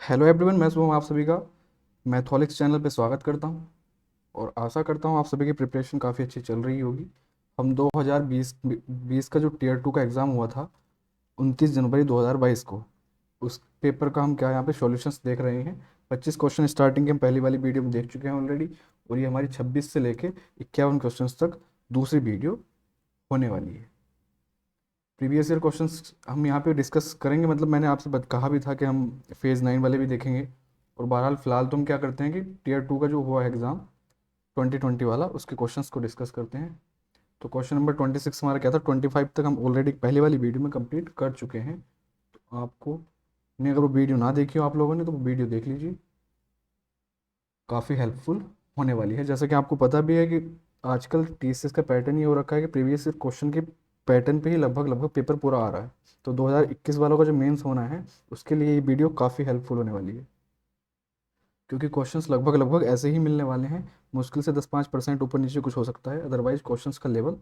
Hello everyone, मैं शुभम आप सभी का मैथोलिक्स चैनल पे स्वागत करता हूं और आशा करता हूं आप सभी की प्रिपरेशन काफ़ी अच्छी चल रही होगी। हम 2020 का जो टीयर 2 का एग्ज़ाम हुआ था 29 जनवरी 2022 को, उस पेपर का हम क्या यहाँ पे सॉल्यूशंस देख रहे हैं। 25 क्वेश्चन स्टार्टिंग के हम पहली वाली वीडियो में देख चुके हैं ऑलरेडी, और ये हमारी 26 से लेके 51 क्वेश्चन तक दूसरी वीडियो होने वाली है। प्रीवियस ईयर क्वेश्चंस हम यहाँ पे डिस्कस करेंगे, मतलब मैंने आपसे कहा भी था कि हम फेज़ 9 वाले भी देखेंगे। और बहरहाल फ़िलहाल तो हम क्या करते हैं कि टीयर 2 का जो हुआ है एग्ज़ाम 2020 वाला, उसके क्वेश्चंस को डिस्कस करते हैं। तो क्वेश्चन नंबर 26 हमारा क्या था, 25 तक हम ऑलरेडी पहले वाली वीडियो में कंप्लीट कर चुके हैं। तो आपको ने अगर वो वीडियो ना देखी हो आप लोगों ने, तो वो वीडियो देख लीजिए, काफ़ी हेल्पफुल होने वाली है। जैसा कि आपको पता भी है कि आजकल टीसीएस का पैटर्न ये हो रखा है कि प्रीवियस ईयर क्वेश्चन के पैटर्न पे ही लगभग लगभग पेपर पूरा आ रहा है। तो 2021 वालों का जो मेंस होना है उसके लिए ये वीडियो काफ़ी हेल्पफुल होने वाली है, क्योंकि क्वेश्चंस लगभग लगभग ऐसे ही मिलने वाले हैं। मुश्किल से 10-5% ऊपर नीचे कुछ हो सकता है, अदरवाइज क्वेश्चंस का लेवल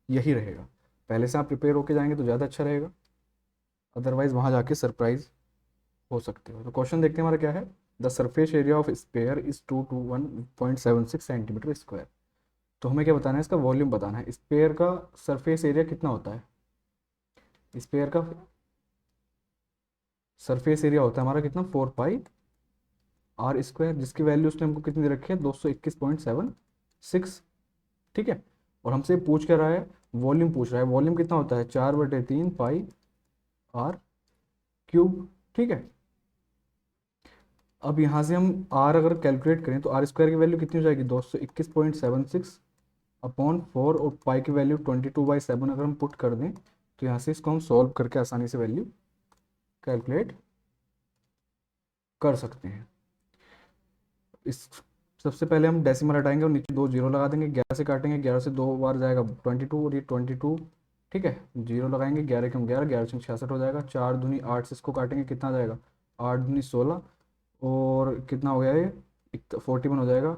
यही रहेगा। पहले से आप प्रिपेयर होके जाएंगे तो ज़्यादा अच्छा रहेगा, अदरवाइज वहाँ जाके सरप्राइज हो सकते हो। तो क्वेश्चन देखते हैं हमारा क्या है। The surface area of spare is 2 to 1.76 centimetre square. तो हमें क्या बताना है, इसका वॉल्यूम बताना है। स्पेयर का सरफेस एरिया कितना होता है, स्पेयर का सरफेस एरिया होता है हमारा कितना, 4 पाई r स्क्वायर, जिसकी वैल्यू उसने हमको कितनी दे रखी है, 221.76। ठीक है। और हमसे पूछ क्या रहा है, वॉल्यूम पूछ रहा है। वॉल्यूम कितना होता है, 4/3 पाई r क्यूब। ठीक है। अब यहाँ से हम r अगर कैलकुलेट करें तो r² की वैल्यू कितनी हो जाएगी, 221.76 अपॉन 4, और पाई की वैल्यू 22/7 अगर हम पुट कर दें तो यहाँ से इसको हम सॉल्व करके आसानी से वैल्यू कैलकुलेट कर सकते हैं। इस सबसे पहले हम डेसिमल हटाएंगे और नीचे 2 जीरो लगा देंगे। 11 से काटेंगे, 11 से 2 बार जाएगा 22, और ये 22। ठीक है, जीरो लगाएंगे, 11 के हम 11, 11 से 66 हो जाएगा। 4 दूनी 8 से इसको काटेंगे, कितना जाएगा, 8 दूनी 16, और कितना हो गया ये, 41 हो जाएगा।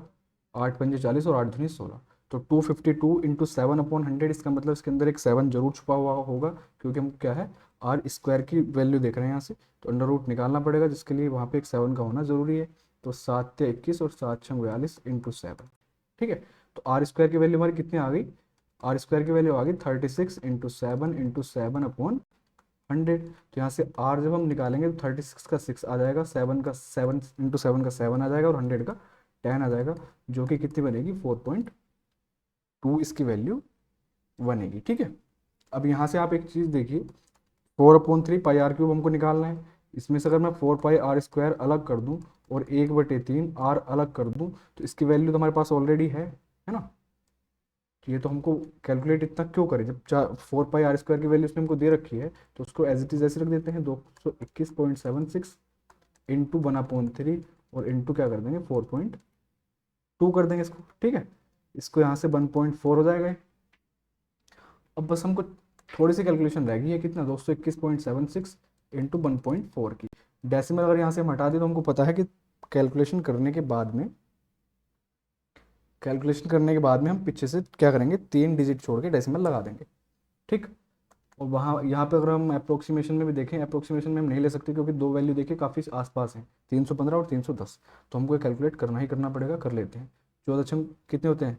8 पंजे 40 और 8 दूनी 16। तो 252 × 7/100, इसका मतलब इसके अंदर एक 7 जरूर छुपा हुआ होगा, क्योंकि हम क्या है, r² की वैल्यू देख रहे हैं यहाँ से। तो अंडर रूट निकालना पड़ेगा, जिसके लिए वहाँ पे एक 7 का होना ज़रूरी है। तो 7 × 21 और 7 × 42 × 7। ठीक है। तो r² की वैल्यू हमारी कितनी आ गई, r² की वैल्यू आ गई 36 × 7 × 7/100। तो यहाँ से r जब हम निकालेंगे तो 36 का 6 आ जाएगा, 7 का 7 का 7 आ जाएगा, और 100 का 10 आ जाएगा, जो कि कितनी बनेगी, 4.2 इसकी वैल्यू बनेगी। ठीक है। अब यहाँ से आप एक चीज़ देखिए, 4/3 पाई r क्यूब हमको निकालना है। इसमें से अगर मैं 4 पाई r² अलग कर दूं और 1/3 r अलग कर दूं, तो इसकी वैल्यू तो हमारे पास ऑलरेडी है ना। तो ये तो हमको कैलकुलेट इतना क्यों करें, जब 4 पाई r² की वैल्यू उसने हमको दे रखी है, तो उसको एज इट इज ऐसे रख देते हैं, 221.76 इंटू 1/3, और इंटू क्या कर देंगे, 4.2 कर देंगे इसको। ठीक है। इसको यहाँ से 1.4 हो जाएगा। अब बस हमको थोड़ी सी कैलकुलेशन रह गई है, कितना, 221.76 इंटू 1.4 की। डेसिमल अगर यहाँ से हम हटा दें तो हमको पता है कि कैलकुलेशन करने के बाद में हम पीछे से क्या करेंगे, 3 डिजिट छोड़ के डेसिमल लगा देंगे। ठीक। और वहाँ यहाँ पे अगर हम अप्रोक्सीमेशन में भी देखें, अप्रोक्सीमेशन में हम नहीं ले सकते, क्योंकि दो वैल्यू देखिए काफ़ी आसपास हैं, 315 और 310। तो हमको कैलकुलेट करना ही करना पड़ेगा, कर लेते हैं। 14 कितने होते हैं,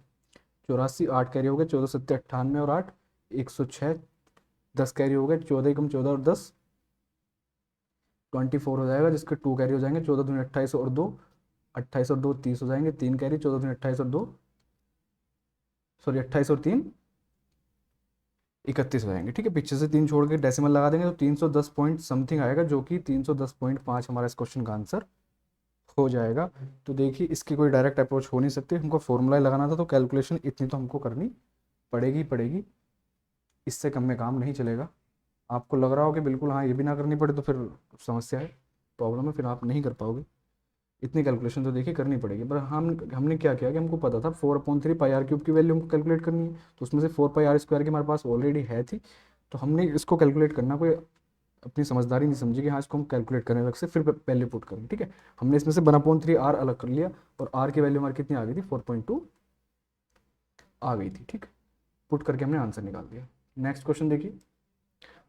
84, 8 कैरी हो गए, 14 × 7 = 98, और 8 106। 10 कैरी हो गए, 14 × 14 और 10 24 हो जाएगा, जिसके 2 कैरी हो जाएंगे, 14 दूनी 28 और 2, 28 और 2 30 हो जाएंगे। 3 कैरी, 14 दूनी 28 और 2, सॉरी 28 और 3 31 हो जाएंगे। ठीक है। पीछे से 3 छोड़ के डेसिमल लगा देंगे तो 310 पॉइंट समथिंग आएगा, जो कि 310.5 हमारा इस क्वेश्चन का आंसर हो जाएगा। तो देखिए, इसकी कोई डायरेक्ट अप्रोच हो नहीं सकती, हमको फॉर्मूला लगाना था, तो कैलकुलेशन इतनी तो हमको करनी पड़ेगी। इससे कम में काम नहीं चलेगा। आपको लग रहा हो कि बिल्कुल हाँ ये भी ना करनी पड़े, तो फिर समस्या है, प्रॉब्लम है, फिर आप नहीं कर पाओगे। इतनी कैलकुलेशन तो देखिए करनी पड़ेगी। पर हमने क्या किया कि हमको पता था 4/3 पाई r क्यूब की वैल्यू हमको कैलकुलेट करनी है, तो उसमें से 4 पाई r² की हमारे पास ऑलरेडी है थी। तो हमने इसको कैलकुलेट करना कोई अपनी समझदारी नहीं समझी कि हाँ इसको हम कैलकुलेट करने अलग से फिर पहले पुट करें। ठीक है। हमने इसमें से 1/3 r अलग कर लिया, और r की वैल्यू हमारी कितनी आ गई थी, 4.2 आ गई थी। ठीक। पुट करके हमने आंसर निकाल दिया। नेक्स्ट क्वेश्चन देखिए।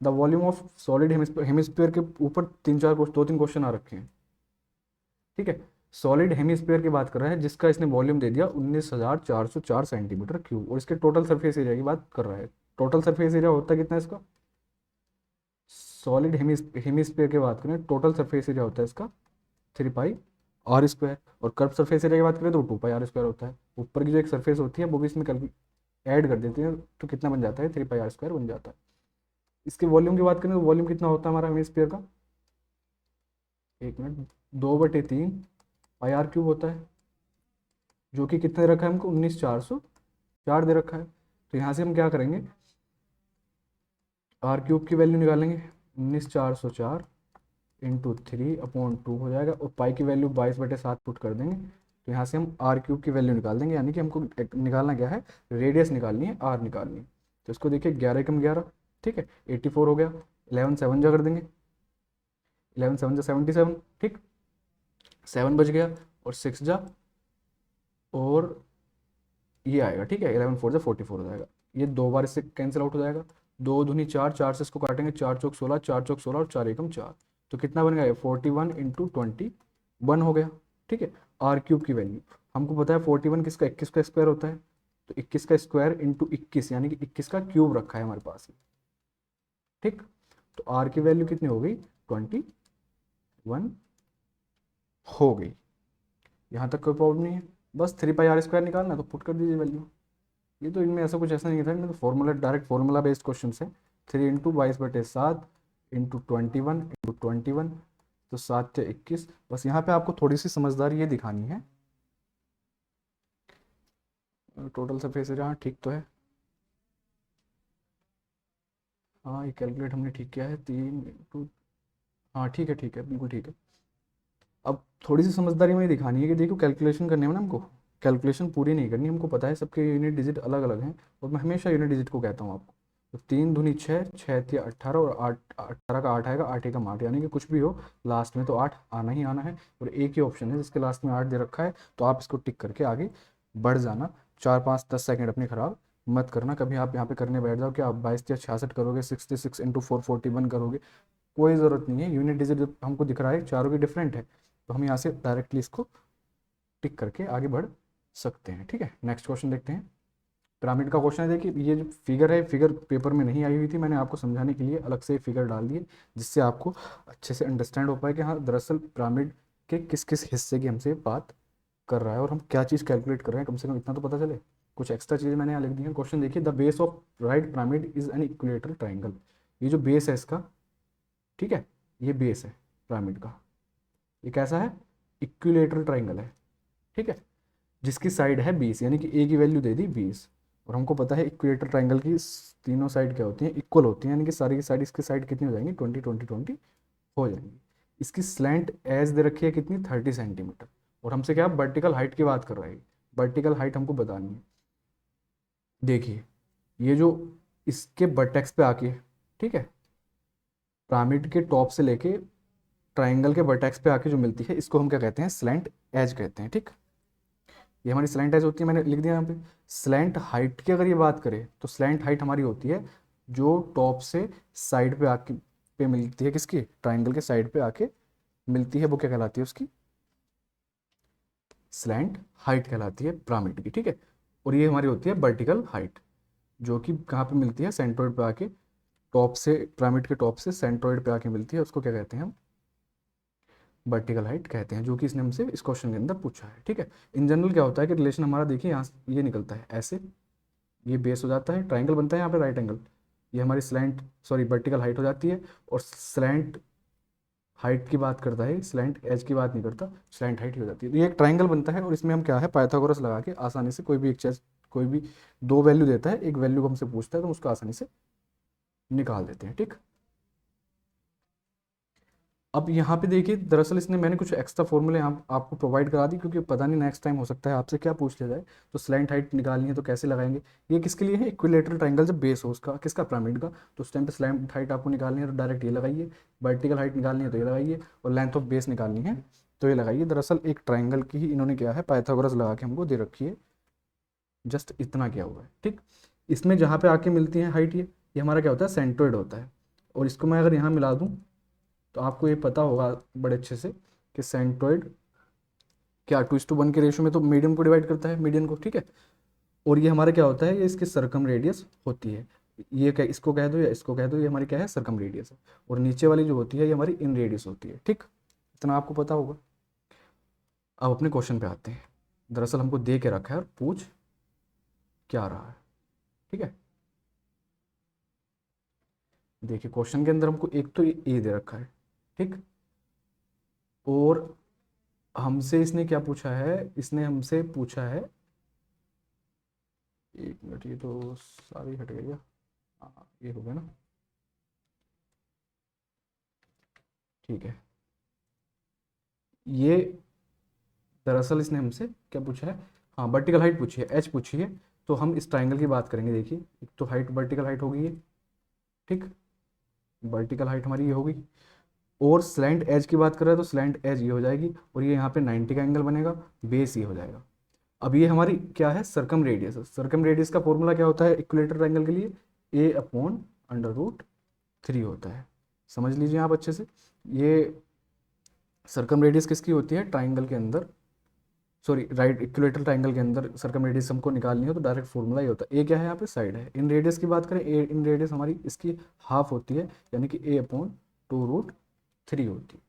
The volume of solid hemisphere के ऊपर 3-4 दो तीन क्वेश्चन आ रखे हैं। ठीक है। सॉलिड हेमीस्फीयर की बात कर रहा है जिसका इसने वॉल्यूम दे दिया 19,404 सेंटीमीटर क्यूब, और इसके टोटल सरफेस एरिया की बात कर रहा है। टोटल सरफेस एरिया होता है कितना इसका, सॉलिड हेमीस्फीयर की बात करें टोटल सरफेस एरिया होता है इसका 3 पाई r स्क्वायर, और कर्व सरफेस एरिया की बात करें तो 2 पाई r स्क्वायर होता है। ऊपर की जो एक सरफेस होती है वो भी इसमें ऐड कर देते हैं तो कितना बन जाता है, 3 पाई r स्क्वायर बन जाता है। इसके वॉल्यूम की बात करें तो वॉल्यूम कितना होता है हमारा हेमीस्फीयर का, 1 मिनट, 2/3 पाई r क्यूब होता है, जो कि कितना दे रखा है हमको, 19,404 दे रखा है। तो यहाँ से हम क्या करेंगे, r क्यूब की वैल्यू निकालेंगे, 19,404 इंटू 3/2 हो जाएगा, और पाई की वैल्यू 22/7 पुट कर देंगे। तो यहाँ से हम r क्यूब की वैल्यू निकाल देंगे, यानी कि हमको निकालना क्या है, रेडियस निकालनी है, r निकालनी है। तो इसको देखिए 11 × 11, ठीक है, 84 हो गया। 11 7 जा कर देंगे, 11 7 जा 77, ठीक, 7 बच गया, और 6 जा, और ये आएगा, ठीक है, 11 4 जा 44 हो जाएगा। ये 2 बार इससे कैंसिल आउट हो जाएगा, 2 दूनी 4, 4 से इसको काटेंगे, 4 चौक 16, 4 चौक 16 और 4 एकम 4। तो कितना बन गया, 41 इंटू 21 हो गया, ठीक है। r क्यूब की वैल्यू हमको पता है 41 किसका, 21 का स्क्वायर होता है, तो 21 का स्क्वायर इंटू 21 यानी कि 21 का क्यूब रखा है हमारे पास, ठीक। तो r की वैल्यू कितनी हो गई, 21 हो गई। यहाँ तक कोई प्रॉब्लम नहीं है, बस 3 पाई r स्क्वायर निकालना है तो पुट कर दीजिए वैल्यू। ये तो इनमें ऐसा कुछ ऐसा नहीं था, इनमें तो formula, direct formula based question है। 3 × 22/7 इंटू 21 तो 7 × 21। बस यहाँ पे आपको थोड़ी सी समझदारी ये दिखानी है, टोटल सरफेस एरिया, हाँ ठीक तो है, हाँ ये कैलकुलेट हमने ठीक किया है, 3 इंटू, हाँ ठीक है, ठीक है, बिल्कुल ठीक है। अब थोड़ी सी समझदारी में दिखानी है कि देखो कैलकुलेशन करने में ना हमको कैलकुलेशन पूरी नहीं करनी, हमको पता है सबके यूनिट डिजिट अलग अलग हैं, और मैं हमेशा यूनिट डिजिट को कहता हूँ आपको। तो 3 दूनी 6, 6 तिया 18, और 8, 18 का 8 आएगा, 8 एकम 8, यानी कि कुछ भी हो लास्ट में तो 8 आना ही आना है, और एक ही ऑप्शन है जिसके लास्ट में 8 दे रखा है, तो आप इसको टिक करके आगे बढ़ जाना। 4 5 10 सेकेंड अपने खराब मत करना, कभी आप यहाँ पे करने बैठ जाओ कि आप 22 तिया 66 करोगे, 66 इंटू 441 करोगे, कोई ज़रूरत नहीं है। यूनिट डिजिट जब हमको दिख रहा है चारों की डिफरेंट है, तो हम यहाँ से डायरेक्टली इसको टिक करके आगे बढ़ सकते हैं, ठीक है। नेक्स्ट क्वेश्चन देखते हैं। पिरामिड का क्वेश्चन है, देखिए ये जो फिगर है, फिगर पेपर में नहीं आई हुई थी, मैंने आपको समझाने के लिए अलग से फिगर डाल दिए, जिससे आपको अच्छे से अंडरस्टैंड हो पाए कि हाँ दरअसल पिरामिड के किस किस हिस्से की हमसे बात कर रहा है, और हम क्या चीज़ कैलकुलेट कर रहे हैं, कम से कम इतना तो पता चले। कुछ एक्स्ट्रा चीज़ें मैंने यहाँ लिख दी हैं। क्वेश्चन देखिए, the base of right pyramid is an equilateral triangle. ये जो बेस है इसका, ठीक है, ये बेस है पिरामिड का, ये कैसा है, इक्विलेटरल ट्राइंगल है, ठीक है, जिसकी साइड है 20, यानी कि ए की वैल्यू दे दी 20, और हमको पता है इक्विलेटरल ट्राइंगल की तीनों साइड क्या होती हैं, इक्वल होती हैं, यानी कि सारी की साइड इसकी साइड कितनी हो जाएंगी, 20 20 20 हो जाएंगी। इसकी स्लैंट एज दे रखी है कितनी, 30 सेंटीमीटर, और हमसे क्या वर्टिकल हाइट की बात कर रहा है, वर्टिकल हाइट हमको बतानी है। देखिए ये जो इसके वर्टेक्स पे आके, ठीक है, पिरामिड के टॉप से लेके ट्राइंगल के वर्टेक्स पे आके जो मिलती है, इसको हम क्या कहते हैं, स्लैंट एज कहते हैं, ठीक। ये हमारी स्लैंट एज होती है, मैंने लिख दिया यहाँ पे। स्लैंट हाइट की अगर ये बात करें तो स्लैंट हाइट हमारी होती है जो टॉप से साइड पे आके पे मिलती है, किसकी, ट्राइंगल के साइड पे आके मिलती है, वो क्या कहलाती है, उसकी स्लैंट हाइट कहलाती है पिरामिड की, ठीक है। और ये हमारी होती है वर्टिकल हाइट, जो कि कहाँ पे मिलती है, सेंट्रोइड पे आके, टॉप से, पिरामिड के टॉप से सेंट्रोइड पे आके मिलती है, उसको क्या कहते हैं हम, वर्टिकल हाइट कहते हैं, जो कि इसने हमसे इस क्वेश्चन के अंदर पूछा है, ठीक है। इन जनरल क्या होता है कि रिलेशन हमारा देखिए यहाँ ये निकलता है ऐसे, ये बेस हो जाता है, ट्राइंगल बनता है यहाँ पे राइट एंगल, ये हमारी स्लैंट, सॉरी वर्टिकल हाइट हो जाती है, और स्लैंट हाइट की बात करता है, स्लैंट एज की बात नहीं करता, स्लैंट हाइट ही हो जाती है। तो ये एक ट्राइंगल बनता है, और इसमें हम क्या है, पाइथागोरस लगा के आसानी से कोई भी एक चीज, कोई भी दो वैल्यू देता है, एक वैल्यू हमसे पूछता है तो उसको आसानी से निकाल देते हैं, ठीक। अब यहाँ पे देखिए दरअसल इसने, मैंने कुछ एक्स्ट्रा फॉर्मूले आपको प्रोवाइड करा दी, क्योंकि पता नहीं नेक्स्ट टाइम हो सकता है आपसे क्या पूछ लिया जाए। तो स्लैंट हाइट निकालनी है तो कैसे लगाएंगे, ये किसके लिए है, इक्विलेटरल ट्राइंगल जब बेस हो उसका, किसका, पिरामिड का, तो उस टाइम पे स्लैंट हाइट आपको निकालनी है तो डायरेक्ट ये लगाइए, वर्टिकल हाइट निकालनी है तो ये लगाइए, और लेंथ ऑफ बेस निकालनी है तो ये लगाइए। दरअसल एक ट्राइंगल की ही इन्होंने क्या है, पाइथागोरस लगा के हमको दे रखी है, जस्ट इतना किया हुआ है, ठीक। इसमें जहाँ पे आके मिलती है हाइट, ये हमारा क्या होता है, सेंट्रोइड होता है, और इसको मैं अगर यहाँ मिला दूँ तो आपको ये पता होगा बड़े अच्छे से कि सेंट्रोइड क्या 2:1 के रेशियो में तो मीडियम को डिवाइड करता है, मीडियन को, ठीक है। और ये हमारा क्या होता है, ये इसकी सरकम रेडियस होती है। ये क्या, इसको कह दो या इसको कह दो, ये हमारी क्या है, सरकम रेडियस है। और नीचे वाली जो होती है ये हमारी इन रेडियस होती है, ठीक। इतना आपको पता होगा। अब अपने क्वेश्चन पे आते हैं। दरअसल हमको दे के रखा है और पूछ क्या रहा है, ठीक है। देखिए क्वेश्चन के अंदर हमको एक तो ए दे रखा है, ठीक। और हमसे इसने क्या पूछा है, इसने हमसे पूछा है, एक मिनट, ये तो सारी हट गई है। हाँ ये हो गया ना, ठीक है। ये दरअसल इसने हमसे क्या पूछा है, हाँ वर्टिकल हाइट पूछी है, एच पूछी है। तो हम इस ट्राइंगल की बात करेंगे। देखिए एक तो हाइट, वर्टिकल हाइट होगी ये, ठीक। वर्टिकल हाइट हमारी ये होगी। और स्लैंट एज की बात कर रहे हैं तो स्लैंट एज ये हो जाएगी, और ये यहाँ पे 90 का एंगल बनेगा, बेस ये हो जाएगा। अब ये हमारी क्या है, सरकम रेडियस है। सरकम रेडियस का फॉर्मूला क्या होता है इक्विलेटर ट्राइंगल के लिए, a/√3 होता है। समझ लीजिए आप अच्छे से। ये सरकम रेडियस किसकी होती है ट्राइंगल के अंदर, सॉरी राइट, इक्विलेटरल ट्राइंगल के अंदर सरकम रेडियस हमको निकालनी हो तो डायरेक्ट फॉर्मूला ही होता है। ए क्या है यहाँ पे, साइड है। इन रेडियस की बात करें, ए इन रेडियस हमारी इसकी हाफ होती है, यानी कि a/√3 होती है,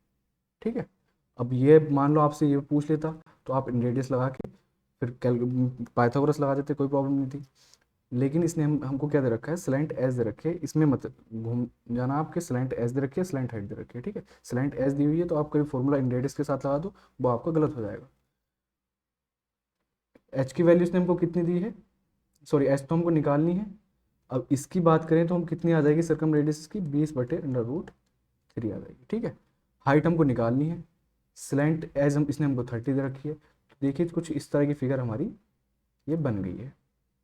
ठीक है। अब ये मान लो आपसे ये पूछ लेता तो आप इन रेडियस लगा के फिर पाइथागोरस लगा देते, कोई प्रॉब्लम नहीं थी। लेकिन इसने हमको क्या दे रखा है, स्लैंट एज दे रखी है। इसमें मत घूम जाना, आपके स्लैंट एज दे रखी है, स्लैंट हाइट दे रखी है, ठीक है। स्लैंट एज दी हुई है तो आप कोई फॉर्मूला इन रेडियस के साथ लगा दो, वो आपका गलत हो जाएगा। एच की वैल्यू इसने हमको कितनी दी है, सॉरी एच तो हमको निकालनी है। अब इसकी बात करें तो हम कितनी आ जाएगी सरकम रेडियस इसकी, 20/√3 आ जाएगी, ठीक है। हाइट हमको निकालनी है, स्लैंट एज हम इसने हमको 30 दे रखी है। तो देखिए कुछ इस तरह की फिगर हमारी ये बन गई है।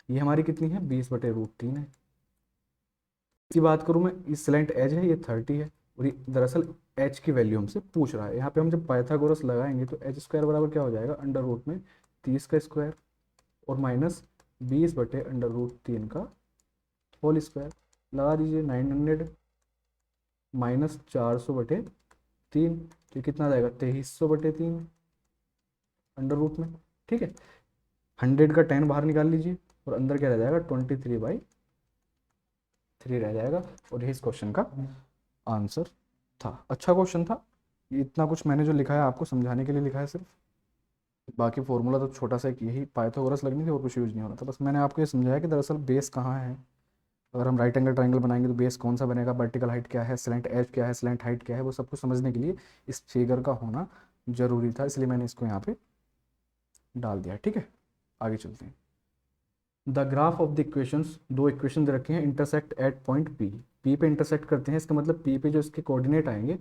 ये हमारी कितनी है, 20/√3 है। इसकी बात करूँ मैं, इस स्लैंट एज है ये 30 है, और ये दरअसल एच की वैल्यू हमसे पूछ रहा है। यहाँ पे हम जब पाइथागोरस लगाएंगे तो एच स्क्वायर बराबर क्या हो जाएगा, अंडर रूट में 30 का स्क्वायर और माइनस 20/√3 का होल स्क्वायर। लगा दीजिए 900 माइनस 400/3, तो कितना आ जाएगा, 2300/3 अंडर रूट में, ठीक है। 100 का 10 बाहर निकाल लीजिए और अंदर क्या रह जाएगा, 23/3 रह जाएगा। और यही इस क्वेश्चन का आंसर था। अच्छा क्वेश्चन था। ये इतना कुछ मैंने जो लिखा है आपको समझाने के लिए लिखा है सिर्फ, बाकी फॉर्मूला तो छोटा सा एक यही पाइथागोरस लगनी थी और कुछ यूज नहीं होना था। बस मैंने आपको ये समझाया कि दरअसल बेस कहाँ है। अगर हम राइट एंगल ट्राइंगल बनाएंगे तो बेस कौन सा बनेगा, वर्टिकल हाइट क्या है, स्लैंट एज क्या है, स्लैंट हाइट क्या है, वो सब कुछ समझने के लिए इस फिगर का होना जरूरी था, इसलिए मैंने इसको यहाँ पे डाल दिया, ठीक है। आगे चलते हैं। The graph of the equations, दो इक्वेशन दे रखे हैं, intersect at point P. P पे इंटरसेक्ट करते हैं, इसका मतलब पी पे जो इसके कोऑर्डिनेट आएंगे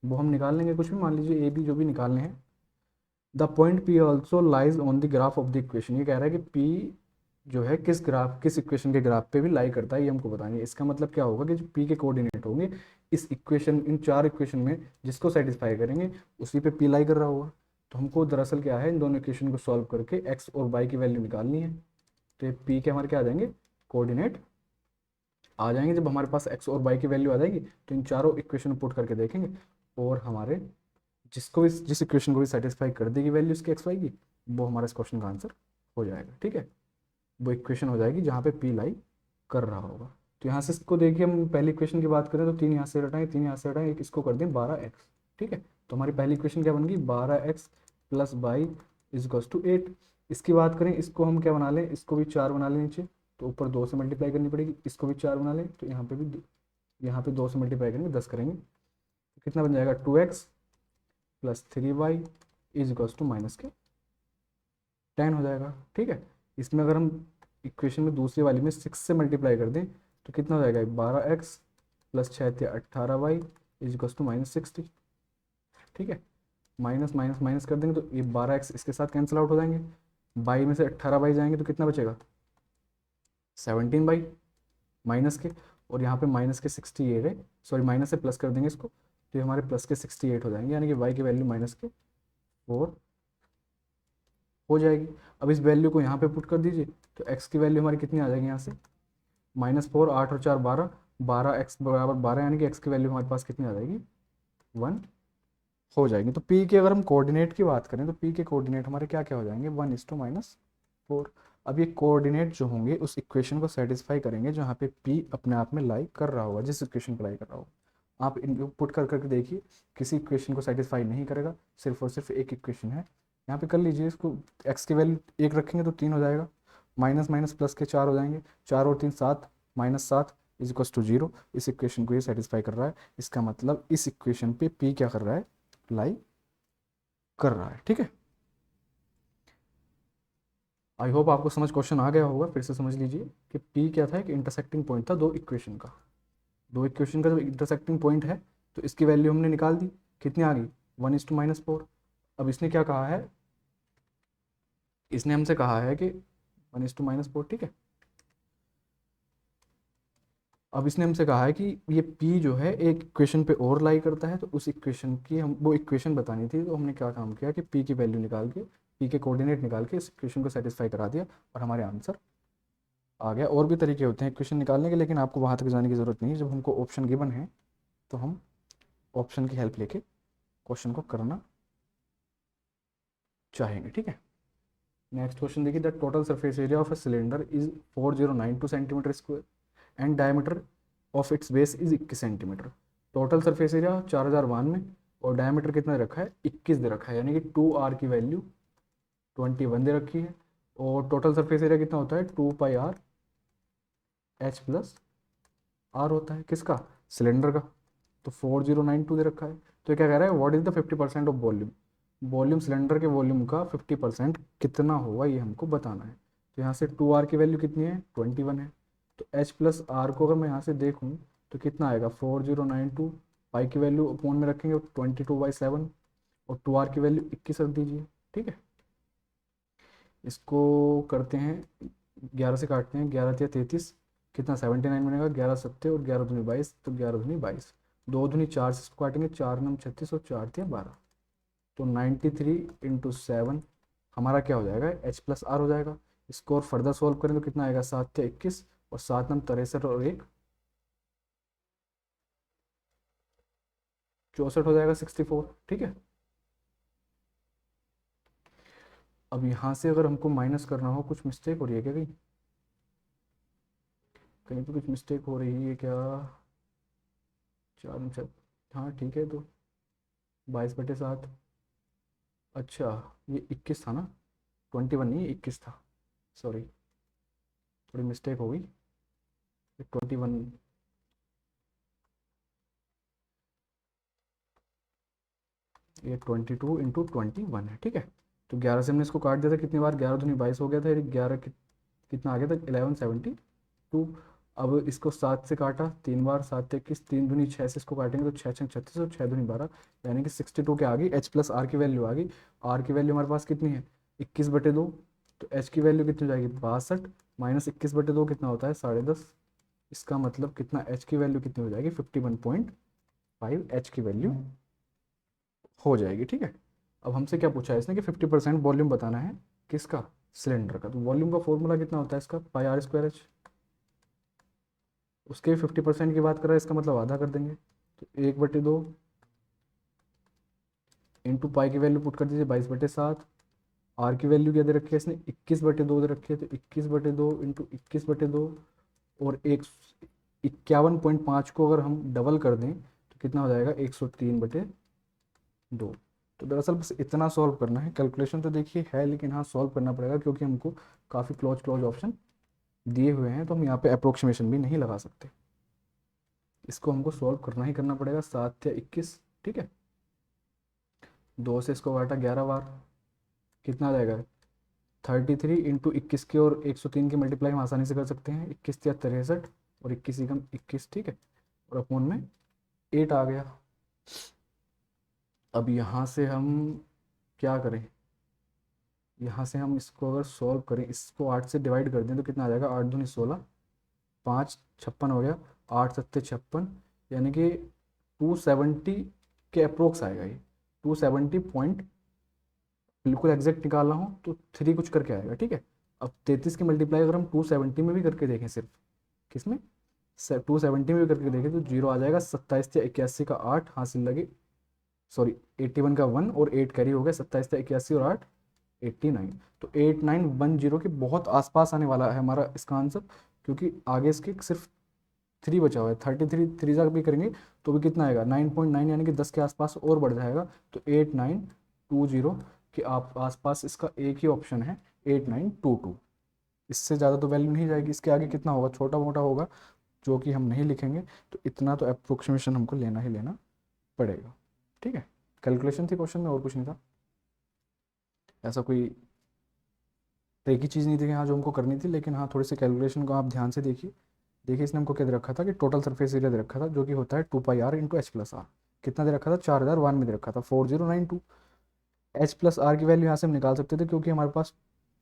वो हम निकाल लेंगे, कुछ भी मान लीजिए ए बी जो भी निकालने हैं। The point P also lies on the graph of the equation. ये कह रहा है कि पी जो है किस ग्राफ, किस इक्वेशन के ग्राफ पे भी लाई करता है, ये हमको बताना है। इसका मतलब क्या होगा कि जो पी के कोऑर्डिनेट होंगे इस इक्वेशन, इन चार इक्वेशन में जिसको सेटिस्फाई करेंगे उसी पे पी लाई कर रहा होगा। तो हमको दरअसल क्या है, इन दोनों इक्वेशन को सॉल्व करके एक्स और वाई की वैल्यू निकालनी है। तो ये पी के हमारे क्या आ जाएंगे, कोऑर्डिनेट आ जाएंगे। जब हमारे पास एक्स और वाई की वैल्यू आ जाएगी तो इन चारों इक्वेशन पुट करके देखेंगे, और हमारे जिसको भी, जिस इक्वेशन को भी सेटिस्फाई कर देगी वैल्यू इसके एक्स वाई की, वो हमारा इस क्वेश्चन का आंसर हो जाएगा, ठीक है। वो इक्वेशन हो जाएगी जहाँ पे पी लाई कर रहा होगा। तो यहाँ से इसको देखिए, हम पहली इक्वेशन की बात करें तो 3 यहाँ से हटाएं, 3 यहाँ से हटाएं, एक इसको कर दें 12x, ठीक है। तो हमारी पहली इक्वेशन क्या बन गई, 12x + y = 8। इसकी बात करें, इसको हम क्या बना लें, इसको भी 4 बना लें नीचे, तो ऊपर 2 से मल्टीप्लाई करनी पड़ेगी। इसको भी 4 बना लें तो यहाँ पे भी, यहाँ पे 2 से मल्टीप्लाई करेंगे 10 करेंगे, तो कितना बन जाएगा, 2x + 3y = -10 हो जाएगा, ठीक है। इसमें अगर हम इक्वेशन में दूसरी वाली में 6 से मल्टीप्लाई कर दें तो कितना हो जाएगा, 12x + 6 × 18y = -60, ठीक है। माइनस माइनस माइनस कर देंगे तो ये 12x इसके साथ कैंसिल आउट हो जाएंगे, बाई में से 18y जाएंगे तो कितना बचेगा, 17y माइनस के, और यहाँ पे माइनस के 68 है, सॉरी माइनस से प्लस कर देंगे इसको, तो ये हमारे प्लस के 68 हो जाएंगे, यानी कि y की वैल्यू -4 हो जाएगी। अब इस वैल्यू को यहाँ पे पुट कर दीजिए तो x की वैल्यू हमारी कितनी आ जाएगी यहाँ से, -4, 8 और 4 12, 12x = 12, यानी कि x की वैल्यू हमारे पास कितनी आ जाएगी, 1 हो जाएगी। तो पी के अगर हम कोऑर्डिनेट की बात करें तो पी के कोऑर्डिनेट हमारे क्या क्या हो जाएंगे, 1:-4। अब ये कोऑर्डिनेट जो होंगे उस इक्वेशन को सेटिस्फाई करेंगे जहाँ पे पी अपने आप में लाई कर रहा होगा, जिस इक्वेशन पर लाई कर रहा होगा। आप इन पुट कर करके देखिए, किसी इक्वेशन को सेटिस्फाई नहीं करेगा, सिर्फ और सिर्फ एक इक्वेशन है। यहाँ पे कर लीजिए इसको, एक्स की वैल्यू 1 रखेंगे तो 3 हो जाएगा, माइनस माइनस प्लस के 4 हो जाएंगे, 4 और 3 7, -7 इज इक्वस टू 0। इस इक्वेशन को ये सेटिस्फाई कर रहा है, इसका मतलब इस इक्वेशन पे पी क्या कर रहा है, लाई कर रहा है। ठीक है, आई होप आपको समझ क्वेश्चन आ गया होगा। फिर से समझ लीजिए कि पी क्या था, एक इंटरसेक्टिंग पॉइंट था दो इक्वेशन का। दो इक्वेशन का जब इंटरसेक्टिंग पॉइंट है तो इसकी वैल्यू हमने निकाल दी, कितनी आ गई, 1:-4। अब इसने क्या कहा है, इसने हमसे कहा है कि 1:-4, ठीक है। अब इसने हमसे कहा है कि ये P जो है एक इक्वेशन पे और लाई करता है, तो उस इक्वेशन की हम वो इक्वेशन बतानी थी। तो हमने क्या काम किया कि P की वैल्यू निकाल के, P के कोऑर्डिनेट निकाल के इस इक्वेशन को सेटिस्फाई करा दिया और हमारे आंसर आ गया। और भी तरीके होते हैं इक्वेशन निकालने के, लेकिन आपको वहाँ तक जाने की ज़रूरत नहीं है। जब हमको ऑप्शन गिवन है तो हम ऑप्शन की हेल्प लेके क्वेश्चन को करना चाहेंगे। ठीक है, नेक्स्ट क्वेश्चन देखिए, the total surface area of a cylinder is 4092 centimetre square and diameter of its base is 21 centimetre. Total surface area 4092 और डायमीटर कितना दे रखा है, 21 दे रखा है, यानी कि 2r की वैल्यू 21 दे रखी है। और टोटल सरफेस एरिया कितना होता है, 2πr h प्लस आर होता है, किसका, सिलेंडर का। तो 4092 दे रखा है, तो क्या कह रहा है, what is the 50% of volume. Volume cylinder के वॉल्यूम का 50% कितना होगा ये हमको बताना है। तो यहाँ से 2r की वैल्यू कितनी है, 21 है। तो h प्लस आर को अगर मैं यहाँ से देखूँ तो कितना आएगा, 4092, पाई की वैल्यू अपोन में रखेंगे 22/7 और 2r की वैल्यू 21 रख दीजिए। ठीक है, इसको करते हैं, 11 से काटते हैं, 11×3 = 33, कितना 79 बनेगा, 11×7 और 11×2 = 22, तो 11×2 = 22, 2×4 से इसको काटेंगे, 4×9 = 36 और 4×3 = 12। तो 93 × 7 हमारा क्या हो जाएगा, h प्लस आर हो जाएगा। इसको और फर्दर सॉल्व करें तो कितना आएगा, 7×3 = 21 और 7×9 = 63 और 1 64 हो जाएगा, 64। ठीक है, अब यहाँ से अगर हमको माइनस करना हो, कुछ मिस्टेक हो रही है क्या, कहीं कहीं पे कुछ मिस्टेक हो रही है क्या, 4×6, हाँ ठीक है, तो 22/7, अच्छा ये 21 था ना, 21 नहीं 21 था, सॉरी थोड़ी मिस्टेक हो गई, 21, ये 22×21 है। ठीक है, तो 11 से हमने इसको काट दिया था, कितनी बार, 11×2 = 22 हो गया था, 11 कितना आ गया था, 1172। अब इसको 7 से काटा 3 बार, 7×21, 3×2 = 6 से इसको काटेंगे तो 6×6 = 36 और 6×2 = 12, यानी कि 62 के आ गई, h प्लस आर की वैल्यू आ गई। आर की वैल्यू हमारे पास कितनी है, 21/2, तो एच की वैल्यू कितनी हो जाएगी, 62 माइनस 21/2 कितना होता है, 10.5। इसका मतलब कितना, एच की वैल्यू कितनी हो जाएगी, 51.5 एच की वैल्यू हो जाएगी। ठीक है, अब हमसे क्या पूछा है इसने कि 50% वॉल्यूम बताना है, किसका, सिलेंडर का। तो वॉल्यूम का फॉर्मूला कितना होता है इसका, πr²h। उसके 50% की बात कर रहा है, इसका मतलब आधा कर देंगे, तो 1/2 इंटू पाई की वैल्यू पुट कर दीजिए, 22/7। आर की वैल्यू क्या दे रखी है इसने, 21/2 दे रखी है, तो 21/2 इंटू 21/2 और 51.5 को अगर हम डबल कर दें तो कितना हो जाएगा, 103/2। तो दरअसल बस इतना सॉल्व करना है, कैलकुलेशन तो देखिए है, लेकिन हाँ सॉल्व करना पड़ेगा क्योंकि हमको काफ़ी क्लोज क्लोज ऑप्शन दिए हुए हैं, तो हम यहाँ पे अप्रोक्सीमेशन भी नहीं लगा सकते। इसको हमको सॉल्व करना ही करना पड़ेगा, 7×21। ठीक है, 2 से इसको काटा 11 बार, कितना आ जाएगा, 33 इंटू 21 की और 103 की मल्टीप्लाई हम आसानी से कर सकते हैं, 21×3 = 63 और 21 ठीक है, और अपोन में 8 आ गया। अब यहाँ से हम क्या करें, यहाँ से हम इसको अगर सॉल्व करें, इसको 8 से डिवाइड कर दें तो कितना आ जाएगा, 8×2 = 16, 5 56 हो गया, 8×7 = 56, यानी कि 270 के अप्रोक्स आएगा ये, 270 पॉइंट, बिल्कुल एग्जैक्ट निकालना हो तो 3 कुछ करके आएगा। ठीक है, अब 33 की मल्टीप्लाई अगर हम 270 में भी करके देखें, सिर्फ किसमें, 270 में भी करके देखें तो 0 आ जाएगा, 27 या 81 का 8 हासिल लगे सॉरी 81 का 1 और 8 कैरी हो गया, 27 था 81 और 8 89। तो 8910 के बहुत आसपास आने वाला है हमारा इसका आंसर, क्योंकि आगे इसके सिर्फ 3 बचा हुआ है। 33 थ्री जा भी करेंगे तो भी कितना आएगा 9.9, यानी कि 10 के आसपास और बढ़ जाएगा। तो 8920 के आप आसपास इसका एक ही ऑप्शन है 8922। इससे ज़्यादा तो वैल्यू नहीं जाएगी, इसके आगे कितना होगा, छोटा मोटा होगा जो कि हम नहीं लिखेंगे। तो इतना तो अप्रोक्सीमेशन हमको लेना ही लेना पड़ेगा। ठीक है, कैलकुलेशन थी क्वेश्चन में, और कुछ नहीं था। ऐसा कोई ट्रिकी चीज़ नहीं थी कि हाँ जो हमको करनी थी, लेकिन हाँ थोड़ी सी कैलकुलेशन को आप ध्यान से देखिए। देखिए इसने हमको क्या दे रखा था कि टोटल सरफेस एरिया दे रखा था, जो कि होता है 2πr into H plus are. कितना दे रखा था, 4001 में दे रखा था 4092। एच प्लस आर की वैल्यू यहाँ से हम निकाल सकते थे, क्योंकि हमारे पास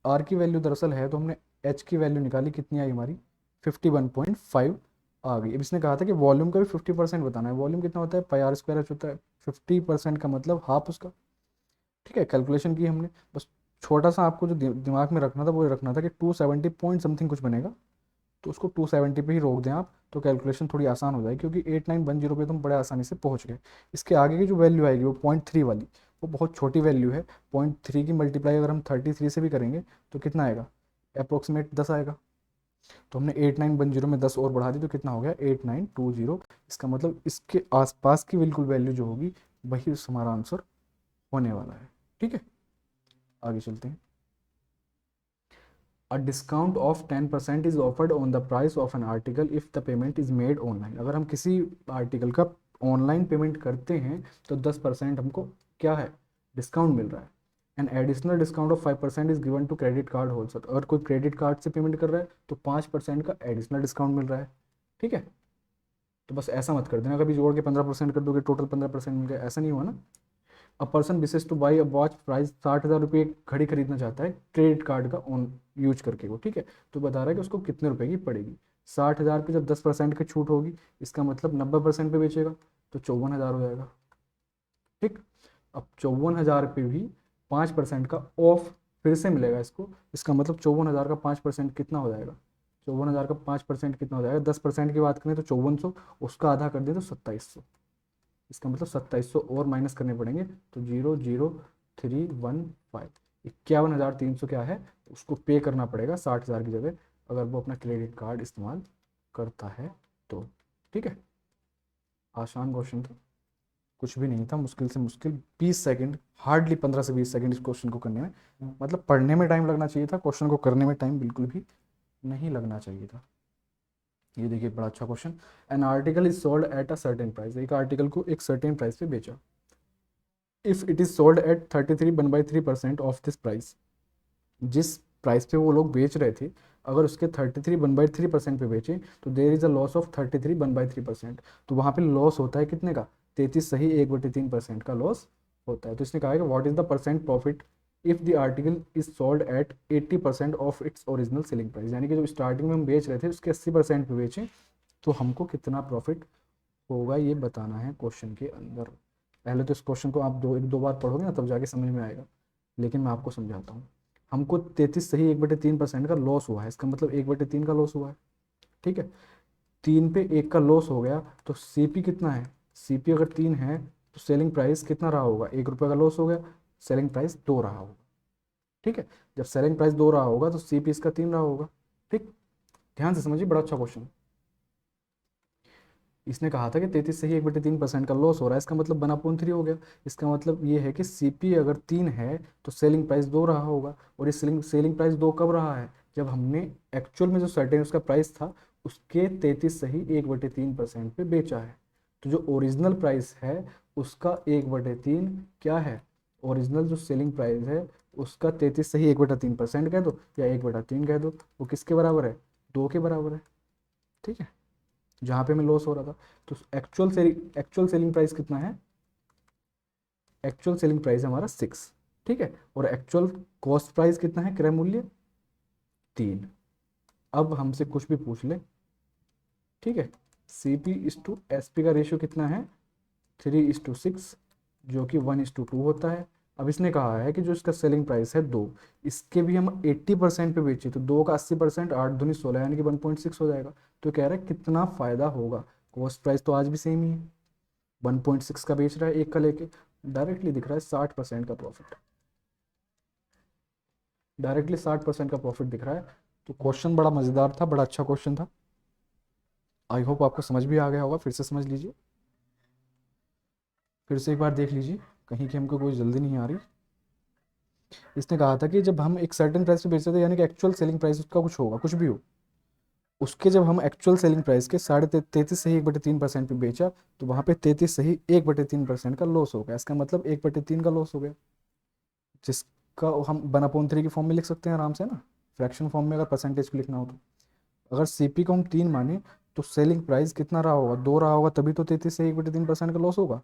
आर की वैल्यू दरअसल है, तो हमने एच की वैल्यू निकाली, कितनी आई हमारी 51.5 आ गई। अब इसने कहा था कि वॉल्यूम का भी 50% बताना है। वॉल्यूम कितना होता है, πr² एच होता है, 50% का मतलब हाफ उसका। ठीक है, कैलकुलेशन की हमने, बस छोटा सा आपको जो दिमाग में रखना था वो ये रखना था कि 270 पॉइंट समथिंग कुछ बनेगा, तो उसको 270 पे ही रोक दें आप, तो कैलकुलेशन थोड़ी आसान हो जाएगी, क्योंकि 8910 पे तुम बड़े आसानी से पहुंच गए। इसके आगे की जो वैल्यू आएगी वो 0.3 वाली, वो बहुत छोटी वैल्यू है। 0.3 की मल्टीप्लाई अगर हम 33 से भी करेंगे तो कितना आएगा, अप्रोक्सीमेट 10 आएगा। तो हमने 8910 में 10 और बढ़ा दी, तो कितना हो गया 8920। इसका मतलब इसके आसपास की बिल्कुल वैल्यू जो होगी वही हमारा आंसर होने वाला है। ठीक है, आगे चलते हैं। A discount of 10% is offered on the price of an article if the payment is made online। अगर हम किसी आर्टिकल का ऑनलाइन पेमेंट करते हैं तो 10% हमको क्या है, डिस्काउंट मिल रहा है। An additional discount of 5% is given to credit card holder. अगर कोई क्रेडिट कार्ड से पेमेंट कर रहा है तो 5% का एडिशनल डिस्काउंट मिल रहा है। ठीक है, तो बस ऐसा मत कर देना कभी जोड़ के 15% कर दोगे टोटल 15% मिल गया, ऐसा नहीं हुआ ना। A person wishes to buy a watch price 60,000 रुपये घड़ी खरीदना चाहता है क्रेडिट कार्ड का ऑन यूज करके वो। ठीक है, तो बता रहा है कि उसको कितने रुपए की पड़ेगी। 60,000 पे जब 10% की छूट होगी, इसका मतलब 90% पे बेचेगा, तो 54,000 हो जाएगा। ठीक, अब 54,000 पे भी 5% का ऑफ फिर से मिलेगा इसको, इसका मतलब 54,000 का 5% कितना हो जाएगा, 54,000 का 5% कितना हो जाएगा, 10% की बात करें तो 5400, उसका आधा कर दें तो 2700। इसका मतलब 2700 और माइनस करने पड़ेंगे, तो 00315, 51,300 क्या है उसको पे करना पड़ेगा 60,000 की जगह, अगर वो अपना क्रेडिट कार्ड इस्तेमाल करता है तो। ठीक है, आसान क्वेश्चन था, कुछ भी नहीं था मुश्किल से मुश्किल 20 सेकंड, हार्डली 15 से 20 सेकंड इस क्वेश्चन को करने में। मतलब पढ़ने में टाइम लगना चाहिए था, क्वेश्चन को करने में टाइम बिल्कुल भी नहीं लगना चाहिए था। ये देखिए बड़ा अच्छा question. An article is sold at a certain price. एक आर्टिकल को एक सर्टेन प्राइस पे बेचा। If it is sold at 33 1/3% of this price. जिस प्राइस पे वो लोग बेच रहे थे, अगर उसके 33 1/3% पे बेचे तो there is a loss of 33 1/3%। तो वहाँ पे लॉस होता है कितने का, 33 1/3% का लॉस होता है। तो इसने कहा है कि what is the percent profit if the article is sold at 80% of its original selling price. यानी कि जो स्टार्टिंग में हम बेच रहे थे उसके 80% पे बेचें तो हमको कितना प्रॉफिट होगा, ये बताना है क्वेश्चन के अंदर। पहले तो इस क्वेश्चन को आप एक दो बार पढ़ोगे ना तब जाके समझ में आएगा, लेकिन मैं आपको समझाता हूँ। हमको 33 सही 1/3% का लॉस हुआ है, इसका मतलब 1/3 का लॉस हुआ है। ठीक है, 3 पे 1 का लॉस हो गया, तो सीपी कितना है, सीपी अगर 3 है तो सेलिंग प्राइस कितना रहा होगा, 1 रुपये का लॉस हो गया, सेलिंग प्राइस 2 रहा होगा। ठीक है, जब सेलिंग प्राइस 2 रहा होगा तो सीपी इसका 3 रहा होगा। ठीक, ध्यान से समझिए, बड़ा अच्छा क्वेश्चन। इसने कहा था कि 33 से ही 1/3% का लॉस हो रहा है, इसका मतलब 1/3 हो गया। इसका मतलब ये है कि सीपी अगर 3 है तो सेलिंग प्राइस 2 रहा होगा। और ये सेलिंग सेलिंग प्राइस 2 कब रहा है, जब हमने एक्चुअल में जो सर्टेन उसका प्राइस था उसके 33 से ही 1/3% पे बेचा है। तो जो ओरिजिनल प्राइस है उसका 1/3 क्या है, ओरिजिनल जो सेलिंग प्राइस है उसका 33 से ही 1/3% कह दो या 1/3 कह दो, वो किसके बराबर है, 2 के बराबर है। ठीक है, जहाँ पे हमें लॉस हो रहा था। तो एक्चुअल सेलिंग प्राइस कितना है, एक्चुअल सेलिंग प्राइस हमारा 6। ठीक है, और एक्चुअल कॉस्ट प्राइस कितना है, क्रय मूल्य 3। अब हमसे कुछ भी पूछ ले, ठीक है, सीपी इस टू एसपी का रेशियो कितना है, 3:6, जो कि 1:2 होता है। अब इसने कहा है कि जो इसका सेलिंग प्राइस है 2, इसके भी हम 80% पे बेचे तो 2 का 80%, 8 दूनी 16 यानी कि 1.6 हो जाएगा। तो कह रहा है कितना फायदा होगा, कॉस्ट प्राइस तो आज भी सेम ही है, 1.6 का बेच रहा है 1 का लेके, डायरेक्टली दिख रहा है 60% का प्रॉफिट, डायरेक्टली 60% का प्रॉफिट दिख रहा है। तो क्वेश्चन बड़ा मज़ेदार था, बड़ा अच्छा क्वेश्चन था। आई होप आपको समझ भी आ गया होगा। फिर से समझ लीजिए, फिर से एक बार देख लीजिए, कहीं कि हमको कोई जल्दी नहीं आ रही। इसने कहा था कि जब हम एक सर्टेन प्राइस पे बेचते थे, यानी कि एक्चुअल सेलिंग प्राइस उसका कुछ होगा, कुछ भी हो, उसके जब हम एक्चुअल सेलिंग प्राइस के 33.3% पे बेचा, तो वहाँ पे 33.1% का लॉस हो गया। इसका मतलब 1/3 का लॉस हो गया, जिसका हम 1/3 की फॉर्म में लिख सकते हैं आराम से ना, फ्रैक्शन फॉर्म में अगर परसेंटेज को लिखना हो तो। अगर सीपी को हम 3 माने, तो सेलिंग प्राइस कितना रहा होगा, 2 रहा होगा, तभी तो 33 से 1/3% का लॉस होगा।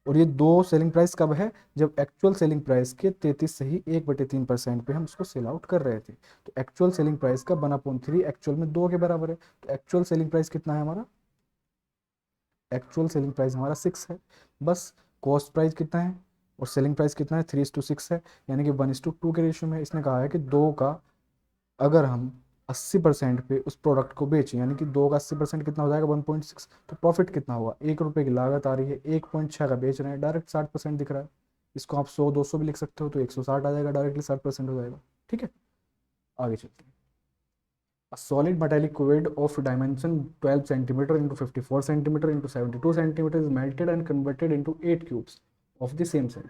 और ये 2 सेलिंग प्राइस कब है, जब एक्चुअल सेलिंग प्राइस के 33 से 1/3% पे हम उसको सेल आउट कर रहे थे। तो एक्चुअल सेलिंग प्राइस का 1/3 एक्चुअल में 2 के बराबर है। तो एक्चुअल सेलिंग प्राइस कितना है हमारा, एक्चुअल सेलिंग प्राइस हमारा 6 है। बस कॉस्ट प्राइस कितना है और सेलिंग प्राइस कितना है, 3:6 है, यानी कि 1:2 के रेशियो में। इसने कहा है कि दो का अगर हम 80% पे उस प्रोडक्ट को बेचें, यानी कि 2 का 80% कितना हो जाएगा, 1.6, तो प्रॉफिट कितना हुआ, 1 रुपये की लागत आ रही है, 1.6 का बेच रहे हैं, डायरेक्ट 60% दिख रहा है। इसको आप 100 200 भी लिख सकते हो, तो 160 आ जाएगा, डायरेक्टली 60% हो जाएगा। ठीक है, आगे चलते हैं। A solid metallic quid of dimension 12 centimeter into 54 centimeter into 72 centimeter is melted and converted into 8 cubes of the same size।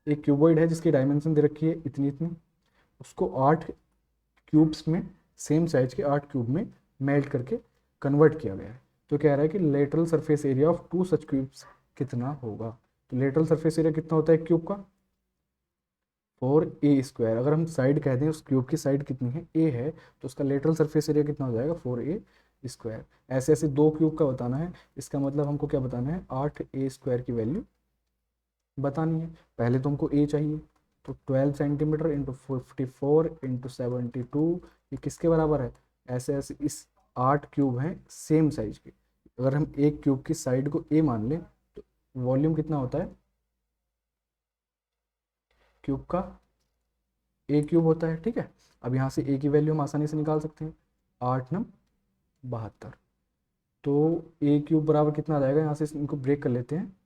एक क्यूबॉइड है जिसकी डायमेंशन दे रखी है इतनी इतनी, उसको 8 क्यूब्स में, सेम साइज के 8 क्यूब में मेल्ट करके कन्वर्ट किया गया है। तो कह रहा है कि lateral surface area of 2 such cubes कितना होगा। तो लेटरल सरफेस एरिया कितना होता है क्यूब का, 4a²। अगर हम साइड कह दें उस क्यूब की साइड कितनी है, a है, तो उसका लेटरल सरफेस एरिया कितना हो जाएगा, 4a²। ऐसे ऐसे 2 क्यूब का बताना है, इसका मतलब हमको क्या बताना है, 8a² की वैल्यू बतानी है। पहले तो हमको a चाहिए, तो 12 सेंटीमीटर इंटू 54 इंटू 72, ये किसके बराबर है, ऐसे ऐसे इस 8 क्यूब हैं सेम साइज के। अगर हम एक क्यूब की साइड को a मान लें, तो वॉल्यूम कितना होता है क्यूब का, a क्यूब होता है। ठीक है, अब यहाँ से a की वैल्यू हम आसानी से निकाल सकते हैं, 8×9 = 72। तो a क्यूब बराबर कितना आ जाएगा, यहाँ से इनको ब्रेक कर लेते हैं,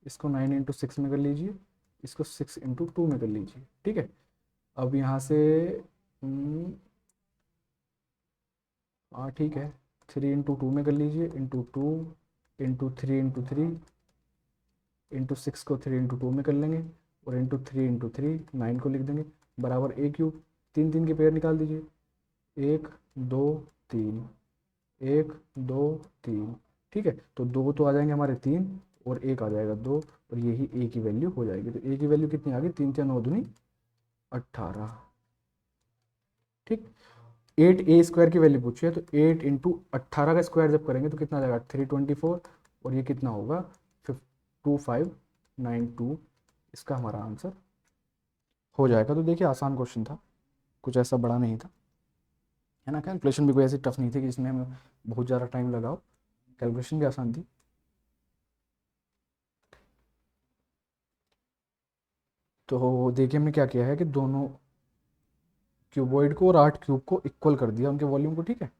इसको 9×6 में कर लीजिए, इसको 6×2 में कर लीजिए। ठीक है, अब यहाँ से हाँ ठीक है, 3×2 में कर लीजिए, ×2 ×3 ×6 को 3×2 में कर लेंगे, और ×3 9 को लिख देंगे, बराबर a क्यूब। 3 3 के पेयर निकाल दीजिए, 1 2 3, 1 2 3। ठीक है, तो 2 तो आ जाएंगे हमारे 3, और 1 आ जाएगा 2, और यही a की वैल्यू हो जाएगी। तो a की वैल्यू कितनी आ गई, 3×4 = 18। ठीक, 8a² की वैल्यू पूछी है, तो 8×18 का स्क्वायर जब करेंगे तो कितना आ जाएगा, 324, और ये कितना होगा, 2592। इसका हमारा आंसर हो जाएगा। तो देखिए आसान क्वेश्चन था, कुछ ऐसा बड़ा नहीं था, है ना। कैलकुलेशन भी कोई ऐसी टफ नहीं थी कि जिसमें हमें बहुत ज़्यादा टाइम लगाओ, कैलकुलेशन भी आसान थी। तो देखिए हमने क्या किया है कि दोनों क्यूबॉइड को और 8 क्यूब को इक्वल कर दिया उनके वॉल्यूम को। ठीक है,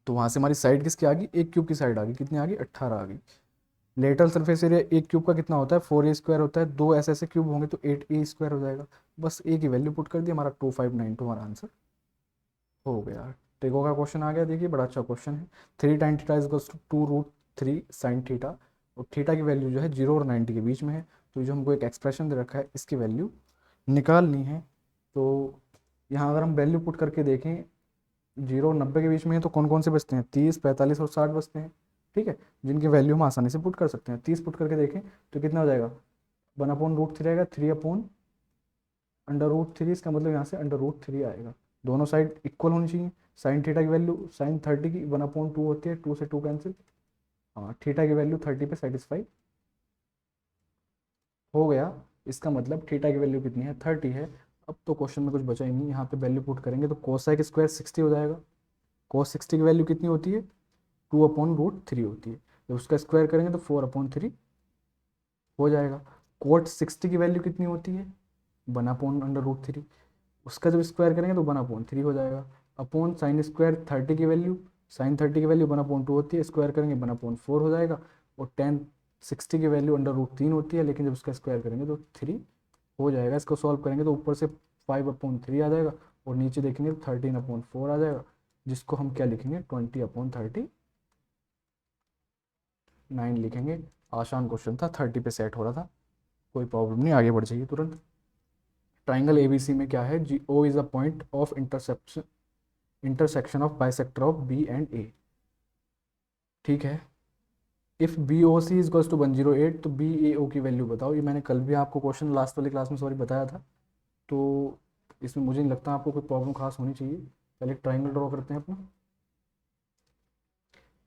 तो वहाँ से हमारी साइड किसकी आ गई, एक क्यूब की साइड आ गई, कितनी आ गई, 18 आ गई। लेटरल सरफेस एरिया एक क्यूब का कितना होता है, 4a² होता है, दो ऐसे ऐसे क्यूब होंगे तो 8a² हो जाएगा। बस a की वैल्यू पुट कर दी, हमारा 2592 हमारा आंसर हो गया। टेगो का क्वेश्चन आ गया, देखिए बड़ा अच्छा क्वेश्चन है। 3 tan θ = 2√3 sin θ, और थीटा की वैल्यू जो है 0 और 90 के बीच में है। तो जो हमको एक एक्सप्रेशन दे रखा है, इसकी वैल्यू निकालनी है। तो यहाँ अगर हम वैल्यू पुट करके देखें, 0 और 90 के बीच में है, तो कौन कौन से बचते हैं, 30 45 और 60 बचते हैं। ठीक है, जिनकी वैल्यू हम आसानी से पुट कर सकते हैं। 30 पुट करके देखें तो कितना हो जाएगा, 1/√3 रहेगा, 3/√3। इसका मतलब यहाँ से √3 आएगा। दोनों साइड इक्वल होनी चाहिए। साइन थीटा की वैल्यू साइन 30 की 1/2 होती है, 2 से 2 कैंसिल। हाँ, थीटा की वैल्यू 30 पे सेटिस्फाई हो गया। इसका मतलब थीटा की वैल्यू कितनी है, 30 है। अब तो क्वेश्चन में कुछ बचा ही नहीं, यहाँ पे वैल्यू पुट करेंगे तो कोसाइक स्क्वायर 60 हो जाएगा। कोस 60 की वैल्यू कितनी होती है, 2/√3 होती है। जब उसका स्क्वायर करेंगे तो 4/3 हो जाएगा। कोट 60 की वैल्यू कितनी होती है, 1/√3। उसका जब स्क्वायर करेंगे तो 1/3 हो जाएगा। अपॉन साइन स्क्वायर 30 की वैल्यू, साइन 30 की वैल्यू 1/2 होती है, स्क्वायर करेंगे 1/4 हो जाएगा। और टेन 60 की वैल्यू √3 होती है, लेकिन जब उसका स्क्वायर करेंगे तो 3 हो जाएगा। इसको सॉल्व करेंगे तो ऊपर से 5/3 आ जाएगा और नीचे देखेंगे तो 13/4 आ जाएगा, जिसको हम क्या लिखेंगे 20/39 लिखेंगे। आसान क्वेश्चन था, 30 पे सेट हो रहा था, कोई प्रॉब्लम नहीं, आगे बढ़ जाइए तुरंत। ट्राइंगल एबीसी में क्या है, G O is a point of intersection of bisector of B and A. ठीक है, if B O C is two 108 तो बी ए ओ की वैल्यू बताओ। ये मैंने कल भी आपको क्वेश्चन लास्ट वाली क्लास में सॉरी बताया था, तो इसमें मुझे नहीं लगता आपको कोई प्रॉब्लम खास होनी चाहिए। पहले एक ट्राइंगल ड्रॉ करते हैं अपना,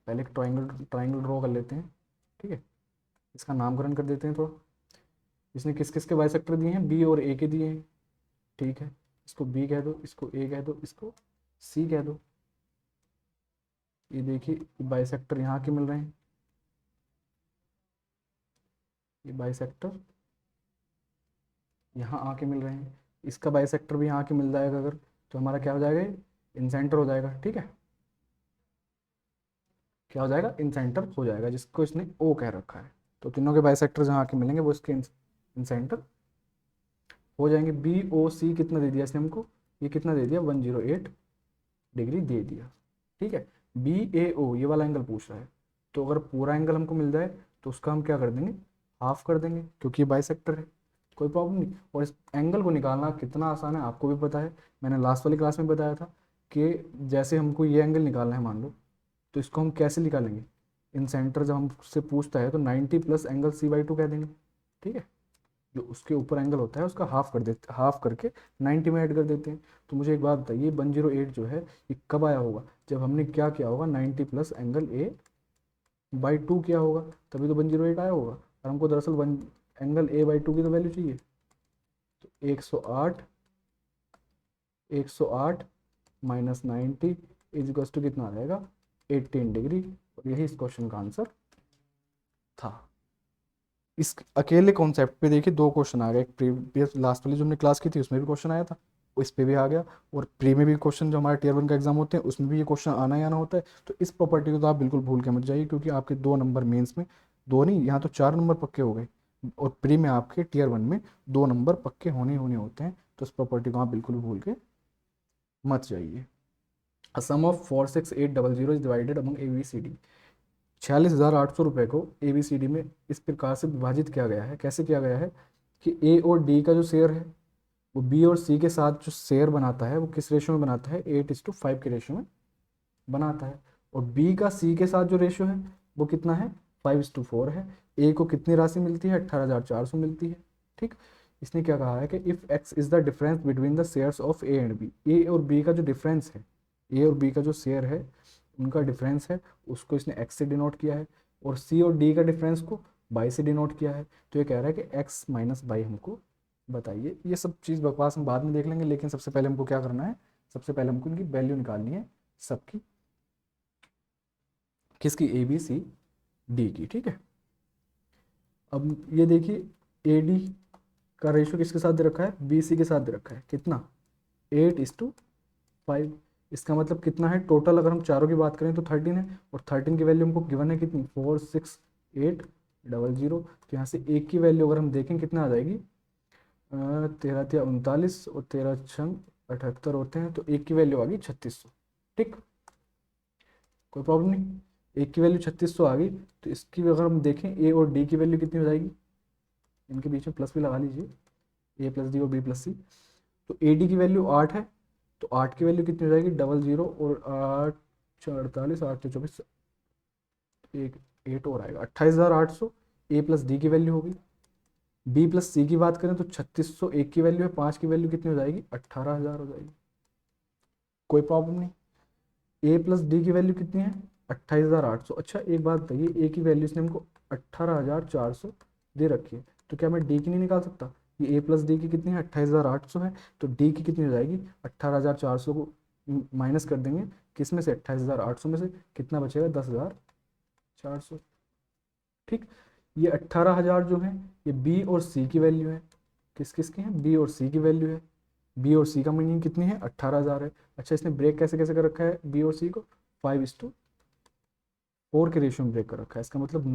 पहले एक ट्राइंगल ट्राइंगल ड्रॉ कर लेते हैं। ठीक है, इसका नामकरण कर देते हैं थोड़ा। इसने किस किस के बाइसेक्टर दिए हैं, बी और ए के दिए हैं। ठीक है, इसको बी कह दो, इसको ए कह दो, इसको सी कह दो। ये देखिए बाइसेक्टर यहाँ के मिल रहे हैं, ये बाइसेक्टर यहाँ आके मिल रहे हैं, इसका बाइसेक्टर भी यहाँ के मिल जाएगा अगर, तो हमारा क्या हो जाएगा, इन सेंटर हो जाएगा। ठीक है, क्या हो जाएगा, इन सेंटर हो जाएगा, जिसको इसने ओ कह रखा है। तो तीनों के बाइसेक्टर जहाँ आके मिलेंगे वो इसके इन सेंटर हो जाएंगे। बी ओ सी कितना दे दिया इसने हमको, ये कितना दे दिया 108 डिग्री दे दिया। ठीक है, बी ए ओ ये वाला एंगल पूछ रहा है, तो अगर पूरा एंगल हमको मिल जाए तो उसका हम क्या कर देंगे, हाफ कर देंगे, क्योंकि ये बाइसेक्टर है, कोई प्रॉब्लम नहीं। और इस एंगल को निकालना कितना आसान है आपको भी पता है, मैंने लास्ट वाली क्लास में बताया था कि जैसे हमको ये एंगल निकालना है मान लो, तो इसको हम कैसे निकालेंगे, इन सेंटर जब हमसे पूछता है तो 90 प्लस एंगल C/2 कह देंगे। ठीक है, जो उसके ऊपर एंगल होता है उसका हाफ कर देते, हाफ करके 90 में ऐड कर देते हैं। तो मुझे एक बात बताइए 108 जो है ये कब आया होगा, जब हमने क्या किया होगा 90 प्लस एंगल A/2 किया होगा, तभी तो 108 आया होगा। और हमको दरअसल वन एंगल A/2 की तो वैल्यू चाहिए, तो 108 माइनस 90 इज इक्वल टू कितना आ जाएगा 18 डिग्री। और यही इस क्वेश्चन का आंसर था। इस अकेले कॉन्सेप्ट पे देखिए दो क्वेश्चन आ गए, एक प्रीवियस लास्ट वाली जो हमने क्लास की थी उसमें भी क्वेश्चन आया था, इस पे भी आ गया, और प्री में भी क्वेश्चन जो हमारे टियर 1 का एग्जाम होते हैं उसमें भी ये क्वेश्चन आना ही आना होता है। तो इस प्रॉपर्टी को तो आप बिल्कुल भूल के मत जाइए, क्योंकि आपके 2 नंबर मेंस में, दो नहीं यहाँ तो 4 नंबर पक्के हो गए, और प्री में आपके टियर 1 में 2 नंबर पक्के होने ही होने होते हैं। तो इस प्रॉपर्टी को आप बिल्कुल भी भूल के मत जाइए। A sum of 46800 is divided among ABCD। 46,800 रुपये को ABCD में इस प्रकार से विभाजित किया गया है। कैसे किया गया है कि ए और डी का जो शेयर है वो बी और सी के साथ जो शेयर बनाता है वो किस रेशो में बनाता है, 8:5 के रेशो में बनाता है। और बी का सी के साथ जो रेशो है वो कितना है, 5:4 है। ए को कितनी राशि मिलती है, 18,400 मिलती है। ठीक, इसने क्या कहा है कि if X is the difference between the shares of A and B, A और बी का जो डिफरेंस है, ए और बी का जो शेयर है उनका डिफरेंस है, उसको इसने एक्स से डिनोट किया है, और सी और डी का डिफरेंस को बाई से डिनोट किया है। तो ये कह रहा है कि एक्स माइनस बाई हमको बताइए। ये सब चीज़ बकवास हम बाद में देख लेंगे, लेकिन सबसे पहले हमको क्या करना है, सबसे पहले हमको इनकी वैल्यू निकालनी है सबकी, किसकी, ए बी सी डी की। ठीक है, अब ये देखिए ए डी का रेशो किसके साथ दे रखा है, बी सी के साथ दे रखा है, कितना 8:5। इसका मतलब कितना है टोटल, अगर हम चारों की बात करें तो 13 है, और 13 की वैल्यू हमको गिवन है कितनी 46800। तो यहाँ से एक की वैल्यू अगर हम देखें कितना आ जाएगी, 13×3 = 39 और 13×6 = 78 होते हैं, तो एक की वैल्यू आ गई 3600। ठीक, कोई प्रॉब्लम नहीं, एक की वैल्यू 3600 आ गई। तो इसकी अगर हम देखें ए और डी की वैल्यू कितनी हो जाएगी, इनके बीच में प्लस भी लगा लीजिए, ए प्लस डी और बी प्लस सी। तो ए डी की वैल्यू 8 है, तो 8 की वैल्यू कितनी हो जाएगी 00, और 8×4 = 48, 8×4 = 24, एक 8 और आएगा 28,800। ए प्लस डी की वैल्यू होगी। बी प्लस सी की बात करें तो 3600 एक की वैल्यू है, 5 की वैल्यू कितनी हो जाएगी 18,000 हो जाएगी, कोई प्रॉब्लम नहीं। ए प्लस डी की वैल्यू कितनी है 28,800। अच्छा एक बात बताइए, ए की वैल्यू इसने हमको 18,400 दे रखी है, तो क्या मैं डी की नहीं निकाल सकता, ये ए प्लस डी की कितनी है 28,800 है, तो डी की कितनी हो जाएगी 18,400 को माइनस कर देंगे किस में से, 28,800 में से, कितना बचेगा 10,400। ठीक, ये 18,000 जो है ये बी और सी की वैल्यू है, किस किस की है, बी और सी की वैल्यू है। बी और सी का मीनिंग कितनी है 18,000 है। अच्छा इसने ब्रेक कैसे कैसे कर रखा है बी और सी को, 5:4 के रेशियो में ब्रेक कर रखा है, इसका मतलब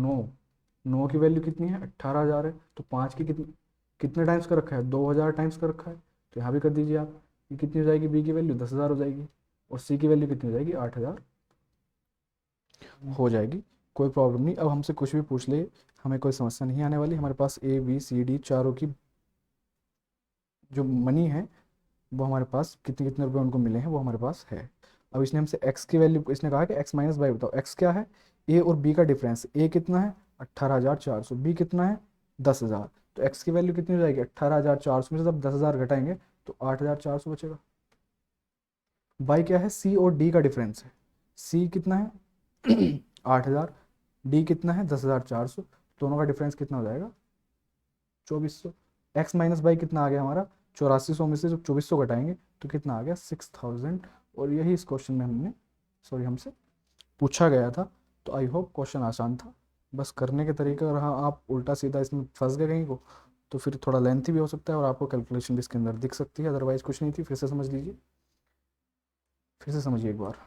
9 की वैल्यू कितनी है, 18,000 है, तो 5 की कितने टाइम्स का रखा है, 2,000 टाइम्स का रखा है, तो यहाँ भी कर दीजिए आप। ये कितनी हो जाएगी, बी की वैल्यू 10,000 हो जाएगी, और सी की वैल्यू कितनी हो जाएगी, 8,000 हो जाएगी। कोई प्रॉब्लम नहीं, अब हमसे कुछ भी पूछ ले, हमें कोई समस्या नहीं आने वाली। हमारे पास ए बी सी डी चारों की जो मनी है वो हमारे पास कितने कितने रुपए उनको मिले हैं वो हमारे पास है। अब इसने हमसे x की वैल्यू, इसने कहा कि x माइनस बाई बताओ, x क्या है, a और b का डिफरेंस, a कितना है 18,400, b कितना है 10,000, तो x की वैल्यू कितनी हो जाएगी 18,400 में से जब 10,000 घटाएंगे तो 8,400 बचेगा। बाई क्या है, c और d का डिफरेंस है, c कितना है 8,000, d कितना है 10,400, दोनों का डिफरेंस कितना हो जाएगा 2,400। एक्स माइनस बाई कितना आ गया हमारा 8,400 में से जब 2,400 घटाएंगे तो कितना आ गया 6,000। और यही इस क्वेश्चन में हमसे पूछा गया था। तो आई होप क्वेश्चन आसान था, बस करने के तरीका रहा, आप उल्टा सीधा इसमें फंस गए कहीं को तो फिर थोड़ा लेंथी भी हो सकता है और आपको कैलकुलेशन भी इसके अंदर दिख सकती है, अदरवाइज कुछ नहीं थी। फिर से समझ लीजिए, फिर से समझिए एक बार।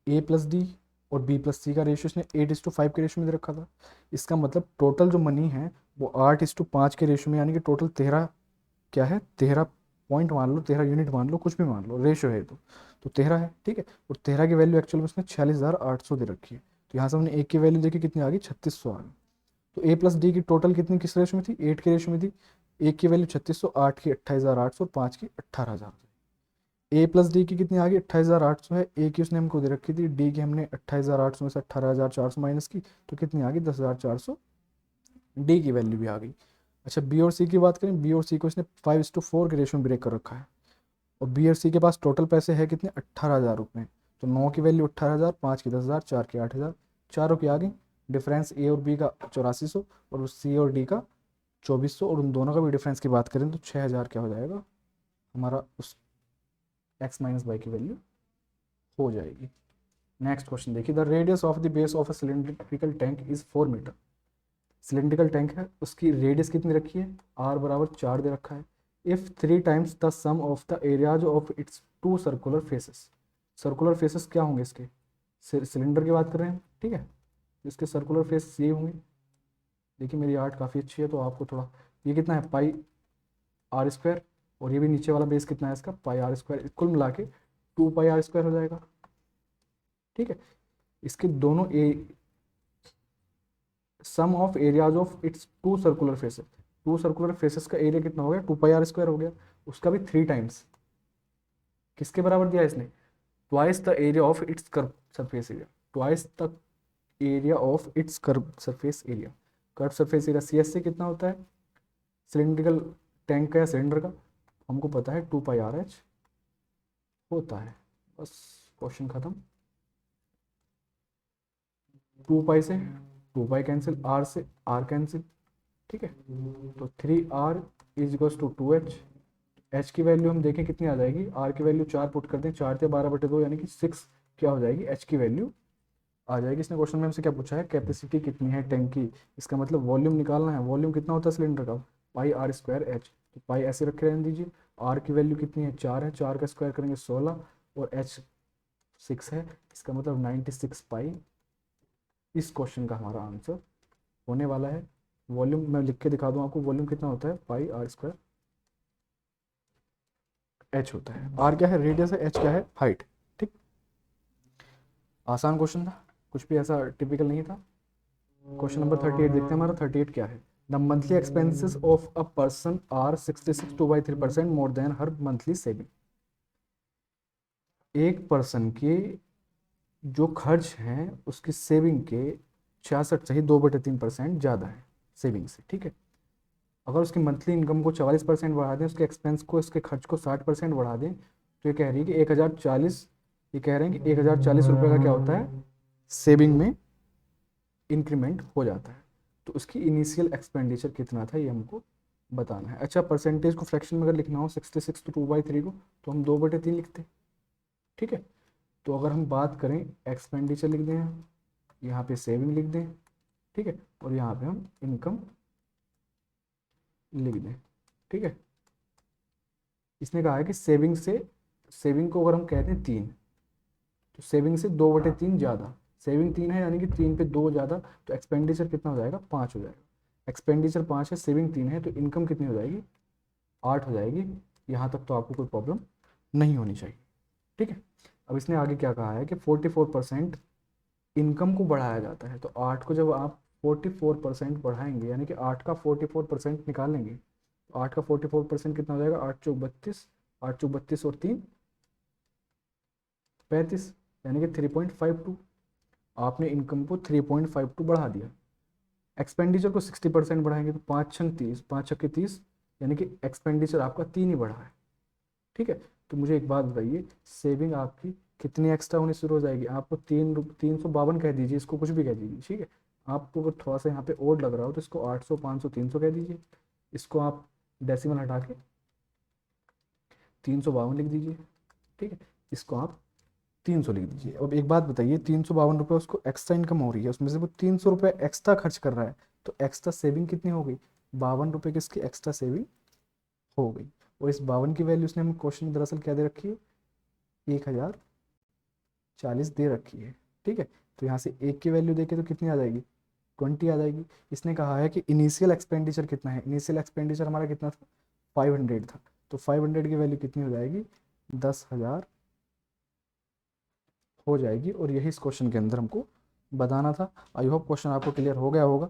ए प्लस डी और बी प्लस सी का रेशियो इसने 8:5 के रेशियो में दे रखा था। इसका मतलब टोटल जो मनी है वो 8:5 के रेशियो में, यानी कि टोटल 13, क्या है 13 पॉइंट मान लो, 13 यूनिट मान लो, कुछ भी मान लो, रेशियो है तो 13 है, ठीक है। और 13 की वैल्यू एक्चुअल में उसने 46,800 दे रखी है, तो यहाँ से हमने एक की वैल्यू देखी कितनी आ गई 3,600 आ गई। तो ए प्लस डी की टोटल कितनी किस रेशियो में थी, 8 के रेशियो में थी। एक की वैल्यू 3,600, 8 की 28,800 और 5 की 18,000। ए प्लस डी की कितनी आ गई 28,800 है, ए की उसने हमको दे रखी थी, डी की हमने 28,800 में से 18,400 माइनस की तो कितनी आ गई 10,400, डी की वैल्यू भी आ गई। अच्छा बी और सी की बात करें, बी और सी को इसने 5:4 के रेशियो में ब्रेक कर रखा है, और बी और सी के पास टोटल पैसे हैं कितने 18,000 रुपये। तो 9 की वैल्यू 18,000, 5 की 10,000, 4 की 8,000, चारों की आ गई। डिफरेंस ए और बी का 8400 और सी और डी का 2,400, और उन दोनों का भी डिफरेंस की बात करें तो 6,000 क्या हो जाएगा हमारा उस एक्स माइनस वाई की वैल्यू हो जाएगी। नेक्स्ट क्वेश्चन देखिए, the radius of the base of a cylindrical tank is 4 metre. Cylindrical tank है, उसकी रेडियस कितनी रखी है, आर बराबर 4 दे रखा है। If 3 times the sum of the areas of its 2 circular faces. Circular faces क्या होंगे इसके, सिलेंडर की बात कर रहे हैं, ठीक है, इसके सर्कुलर फेस ये होंगे। देखिए मेरी आर्ट काफ़ी अच्छी है तो आपको थोड़ा, ये कितना है पाई आर स्क्वायर, और ये भी नीचे वाला बेस कितना है इसका पाई आर स्क्वायर, कुल मिला के 2 पाई आर स्क्वायर हो जाएगा, ठीक है। इसके दोनों a sum of areas of its 2 circular faces, 2 circular faces का एरिया कितना हो गया 2 पाई आर स्क्वायर हो गया। उसका भी 3 टाइम्स, किसके बराबर दिया इसने, twice the area of its curve surface area, twice the area of its curve surface area. Curve surface area C S से कितना होता है सिलेंड्रिकल टैंक का या सिलेंडर का, हमको पता है 2 पाई आर एच होता है। बस क्वेश्चन खत्म। 2 पाई से 2 पाई कैंसिल, आर से आर कैंसिल, ठीक है। तो 3r is equals to 2h। h की वैल्यू हम देखें कितनी आ जाएगी, r की वैल्यू 4 पुट कर दें, 4 से 12/2 यानी कि 6 क्या हो जाएगी h की वैल्यू आ जाएगी। इसने क्वेश्चन में हमसे क्या पूछा है, कैपेसिटी कितनी है टैंक की, इसका मतलब वॉल्यूम निकालना है। वॉल्यूम कितना होता है सिलेंडर का, पाई आर स्क्वायर एच, तो पाई ऐसे रखे रहने दीजिए। आर की वैल्यू कितनी है 4 है, 4 का स्क्वायर करेंगे 16, और एच 6 है, इसका मतलब 96 पाई इस क्वेश्चन का हमारा आंसर होने वाला है। वॉल्यूम मैं लिख के दिखा दूं आपको, वॉल्यूम कितना होता है पाई आर स्क्वायर एच होता है। आर क्या है रेडियस है, एच क्या है हाइट, ठीक। आसान क्वेश्चन था, कुछ भी ऐसा टिपिकल नहीं था। क्वेश्चन नंबर 38 देखते हैं, हमारा 38 क्या है। The monthly expenses of a person are 66.3% more than her monthly saving. एक पर्सन के जो खर्च हैं उसकी सेविंग के 66 सही 2/3% ज़्यादा है सेविंग से, ठीक है। अगर उसकी मंथली इनकम को 44% बढ़ा दें, उसके एक्सपेंस को, उसके खर्च को 60% बढ़ा दें, तो ये कह रही है कि 1,040, ये कह रहे हैं कि 1,040 रुपये का क्या होता है सेविंग में इंक्रीमेंट हो जाता है। तो उसकी इनिशियल एक्सपेंडिचर कितना था ये हमको बताना है। अच्छा परसेंटेज को फ्रैक्शन में अगर लिखना हो 66 तो 2/3 को, तो हम 2/3 लिखते हैं, ठीक है। तो अगर हम बात करें एक्सपेंडिचर लिख दें, यहाँ पे सेविंग लिख दें, ठीक है, और यहाँ पे हम इनकम लिख दें, ठीक है। इसने कहा है कि सेविंग को अगर हम कहते हैं 3, तो सेविंग से 2/3 ज़्यादा, सेविंग 3 है यानी कि 3 पे 2 ज़्यादा, तो एक्सपेंडिचर कितना हो जाएगा, 5 हो जाएगा। एक्सपेंडिचर 5 है, सेविंग 3 है, तो इनकम कितनी हो जाएगी, 8 हो जाएगी। यहाँ तक तो आपको कोई प्रॉब्लम नहीं होनी चाहिए। ठीक है। अब इसने आगे क्या कहा है कि 44% इनकम को बढ़ाया जाता है। तो 8 को जब आप 44% बढ़ाएंगे, यानी कि 8 का 44% निकालेंगे, तो 8 का 44% कितना हो जाएगा, 8 चौक 32, 8 चौक 32 और 3 35, यानी कि 3.52। आपने इनकम को 3.52 बढ़ा दिया। एक्सपेंडिचर को 60% बढ़ाएंगे, तो 5 छंग 30, 5 छक्के 30, यानी कि एक्सपेंडिचर आपका 3 ही बढ़ा है। ठीक है। तो मुझे एक बात बताइए, सेविंग आपकी कितनी एक्स्ट्रा होनी शुरू हो जाएगी, आपको 352 कह दीजिए, इसको कुछ भी कह दीजिए। ठीक है। आपको अगर थोड़ा सा यहाँ पे ओड लग रहा हो तो इसको 800, 500, 300 कह दीजिए। इसको आप डेसिमल हटा के 352 लिख दीजिए। ठीक है। इसको आप 300 लिख दीजिए। अब एक बात बताइए, 352 रुपये उसको एक्स्ट्रा इनकम हो रही है, उसमें से वो 300 रुपये एक्स्ट्रा खर्च कर रहा है, तो एक्स्ट्रा सेविंग कितनी हो गई, 52 रुपये की इसकी एक्स्ट्रा सेविंग हो गई। और इस 52 की वैल्यू उसने हमें क्वेश्चन में दरअसल क्या दे रखी है, 1040 दे रखी है। ठीक है। तो यहाँ से एक की वैल्यू देखे तो कितनी आ जाएगी, 20 आ जाएगी। इसने कहा है कि इनिशियल एक्सपेंडिचर कितना है, इनिशियल एक्सपेंडिचर हमारा कितना था, 500 था। तो 500 की वैल्यू कितनी हो जाएगी, 10,000 हो जाएगी। और यही इस क्वेश्चन के अंदर हमको बताना था। आई होप क्वेश्चन आपको क्लियर हो गया होगा।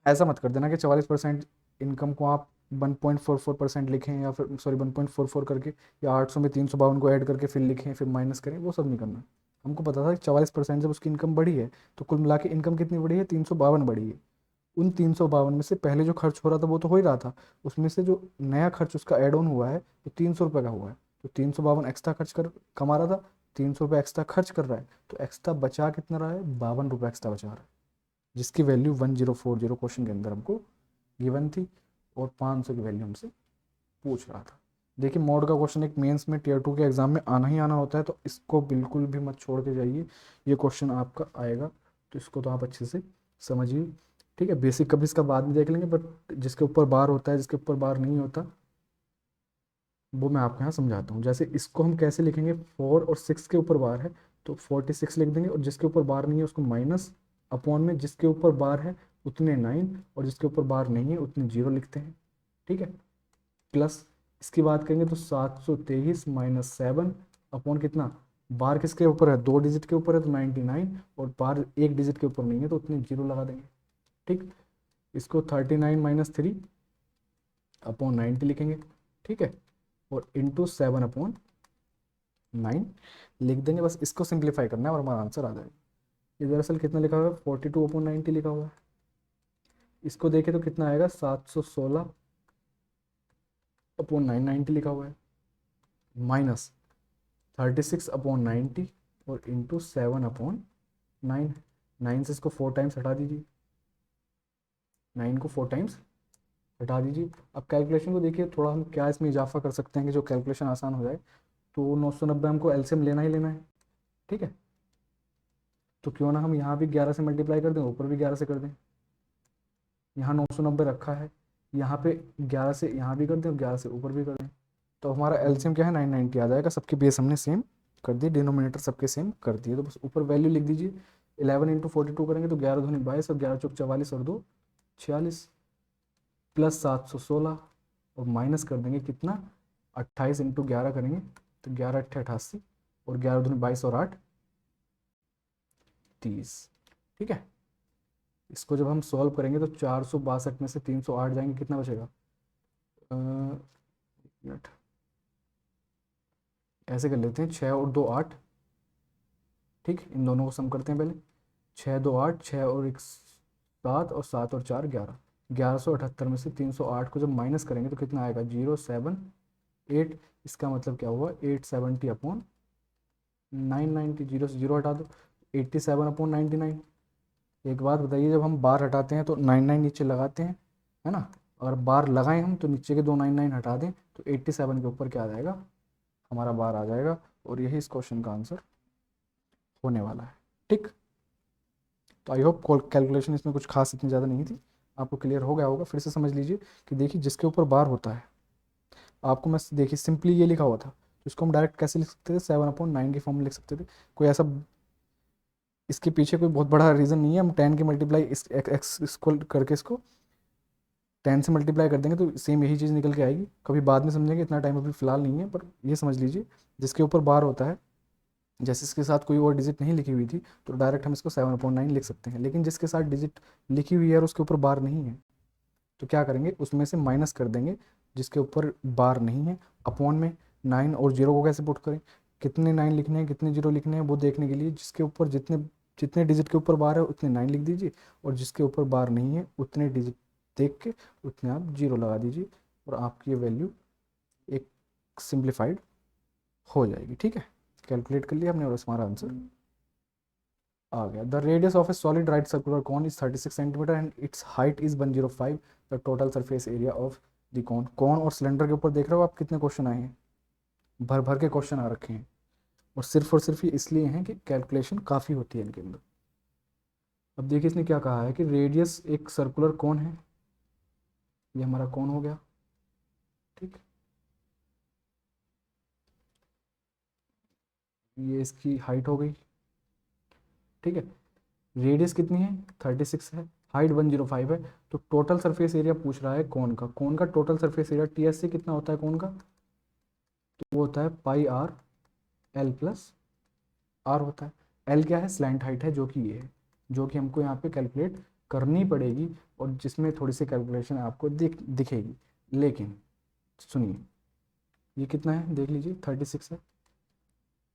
ऐसा मत कर देना कि 44% इनकम को आप 1.44% लिखें, या फिर सॉरी 1.44 करके, या 800 में 352 को ऐड करके फिर लिखें, फिर माइनस करें, वो सब नहीं करना। हमको पता था कि 44% जब उसकी इनकम बढ़ी है, तो कुल मिला के इनकम कितनी बढ़ी है, 352 बढ़ी है। उन 352 में से पहले जो खर्च हो रहा था वो तो हो ही रहा था, उसमें से जो नया खर्च उसका एड ऑन हुआ है वो 300 रुपये का हुआ है। तो 352 एक्स्ट्रा खर्च कर कमा रहा था, 300 रुपये एक्स्ट्रा खर्च कर रहा है, तो एक्स्ट्रा बचा कितना रहा है, 52 रुपये एक्स्ट्रा बचा रहा है, जिसकी वैल्यू 1040 क्वेश्चन के अंदर हमको गिवन थी। और 500 की वैल्यू हमसे पूछ रहा था। देखिए, मोड का क्वेश्चन एक मेंस में टीयर 2 के एग्जाम में आना ही आना होता है, तो इसको बिल्कुल भी मत छोड़ के जाइए। ये क्वेश्चन आपका आएगा, तो इसको तो आप अच्छे से समझिए। ठीक है। बेसिक कभी इसका बाद में देख लेंगे, बट जिसके ऊपर बार होता है, जिसके ऊपर बार नहीं होता, वो मैं आपको यहाँ समझाता हूँ। जैसे इसको हम कैसे लिखेंगे, 4 और 6 के ऊपर बार है तो 46 लिख देंगे, और जिसके ऊपर बार नहीं है उसको माइनस, अपॉन में जिसके ऊपर बार है उतने 9, और जिसके ऊपर बार नहीं है उतने 0 लिखते हैं। ठीक है। प्लस इसकी बात करेंगे तो 723 माइनस 7 अपॉन कितना, बार किसके ऊपर है, 2 डिजिट के ऊपर है तो 99, और बार 1 डिजिट के ऊपर नहीं है तो उतने 0 लगा देंगे। ठीक। इसको 39 माइनस 3 अपॉन 90 लिखेंगे। ठीक है। और इंटू 7 अपॉन 9 लिख देंगे। बस इसको सिंप्लीफाई करना है और हमारा आंसर आ जाएगा। ये दरअसल कितना लिखा हुआ है, 42 अपॉन 90 लिखा हुआ है। इसको देखें तो कितना आएगा, 716 अपॉन 990 लिखा हुआ है, माइनस 36 अपॉन 90 और इंटू 7 अपॉन 9। 9 से इसको 4 टाइम्स हटा दीजिए, 9 को 4 टाइम्स हटा दीजिए। अब कैलकुलेशन को देखिए, थोड़ा हम क्या इसमें इजाफा कर सकते हैं कि जो कैलकुलेशन आसान हो जाए। तो 990 हमको एलसीएम लेना ही लेना है। ठीक है। तो क्यों ना हम यहाँ भी 11 से मल्टीप्लाई कर दें, ऊपर भी 11 से कर दें। यहाँ 990 रखा है, यहाँ पे 11 से यहाँ भी कर दें और 11 से ऊपर भी कर दें, तो हमारा एलसीएम क्या है, 990 आ जाएगा। सबकी बेस हमने सेम कर दी, डिनोमिनेटर सबके सेम कर दिए, तो बस ऊपर वैल्यू लिख दीजिए। 11 इंटू 42 करेंगे तो 11 दूनी 22 और 11 चौक 44 और 2 46, प्लस 716 और माइनस कर देंगे कितना, 28 इंटू 11 करेंगे तो 11 अट्ठे 88 और 11 दूनी 22 और 8 30। ठीक है। इसको जब हम सॉल्व करेंगे तो 462 में से 308 जाएंगे, कितना बचेगा, मिनट ऐसे कर लेते हैं, 6 और 2 8। ठीक। इन दोनों को सम करते हैं पहले, 6 2 8, 6 और 1 7, और 7 और 4 11। 1178 में से 308 को जब माइनस करेंगे तो कितना आएगा, 078। इसका मतलब क्या हुआ, 870 अपॉन 990। 0 से 0 हटा दो, 87 अपॉन 99। एक बात बताइए, जब हम बार हटाते हैं तो 99 नीचे लगाते हैं, है ना। अगर बार लगाएं हम तो नीचे के 299 हटा दें तो 87 के ऊपर क्या आ जाएगा, हमारा बार आ जाएगा। और यही इस क्वेश्चन का आंसर होने वाला है। ठीक। तो आई होप कैलकुलेशन इसमें कुछ खास इतनी ज़्यादा नहीं थी, आपको क्लियर हो गया होगा। फिर से समझ लीजिए कि देखिए, जिसके ऊपर बार होता है, आपको मैं देखिए सिंपली ये लिखा हुआ था, तो इसको हम डायरेक्ट कैसे लिख सकते थे, 7/9 के फॉर्म में लिख सकते थे। कोई ऐसा इसके पीछे कोई बहुत बड़ा रीज़न नहीं है, हम 10 के मल्टीप्लाई इस एक्स इसको करके इसको 10 से मल्टीप्लाई कर देंगे तो सेम यही चीज़ निकल के आएगी। कभी बाद में समझेंगे, इतना टाइम अभी फ़िलहाल नहीं है, पर ये समझ लीजिए जिसके ऊपर बार होता है, जैसे इसके साथ कोई और डिजिट नहीं लिखी हुई थी तो डायरेक्ट हम इसको 7/9 लिख सकते हैं, लेकिन जिसके साथ डिजिट लिखी हुई है और उसके ऊपर बार नहीं है तो क्या करेंगे, उसमें से माइनस कर देंगे जिसके ऊपर बार नहीं है, अपॉन में 9 और 0 को कैसे पुट करें, कितने 9 लिखने हैं कितने 0 लिखने हैं वो देखने के लिए जिसके ऊपर जितने जितने डिजिट के ऊपर बार है उतने 9 लिख दीजिए, और जिसके ऊपर बार नहीं है उतने डिजिट देख के उतने आप 0 लगा दीजिए, और आपकी ये वैल्यू एक सिंप्लीफाइड हो जाएगी। ठीक है, कैलकुलेट कर लिया हमने और हमारा आंसर आ गया। The radius of a solid right circular cone is 36 centimetre and its height is 105, the total surface area of the cone. Cone और सिलेंडर के ऊपर देख रहे हो आप कितने क्वेश्चन आए हैं, भर भर के क्वेश्चन आ रखे हैं, और सिर्फ ये इसलिए हैं कि कैलकुलेशन काफ़ी होती है इनके अंदर। अब देखिए इसने क्या कहा है कि रेडियस एक सर्कुलर कॉन है, ये हमारा कॉन हो गया, ठीक, ये इसकी हाइट हो गई, ठीक है, रेडियस कितनी है 36 है, हाइट 105 है, तो टोटल सरफेस एरिया पूछ रहा है कौन का total surface area T S से कितना होता है कौन का, तो वो होता है पाई आर एल प्लस आर होता है। एल क्या है, स्लैंट हाइट है जो कि ये है, जो कि हमको यहाँ पे कैलकुलेट करनी पड़ेगी और जिसमें थोड़ी सी कैलकुलेशन आपको दिखेगी, लेकिन सुनिए ये कितना है देख लीजिए 36 है,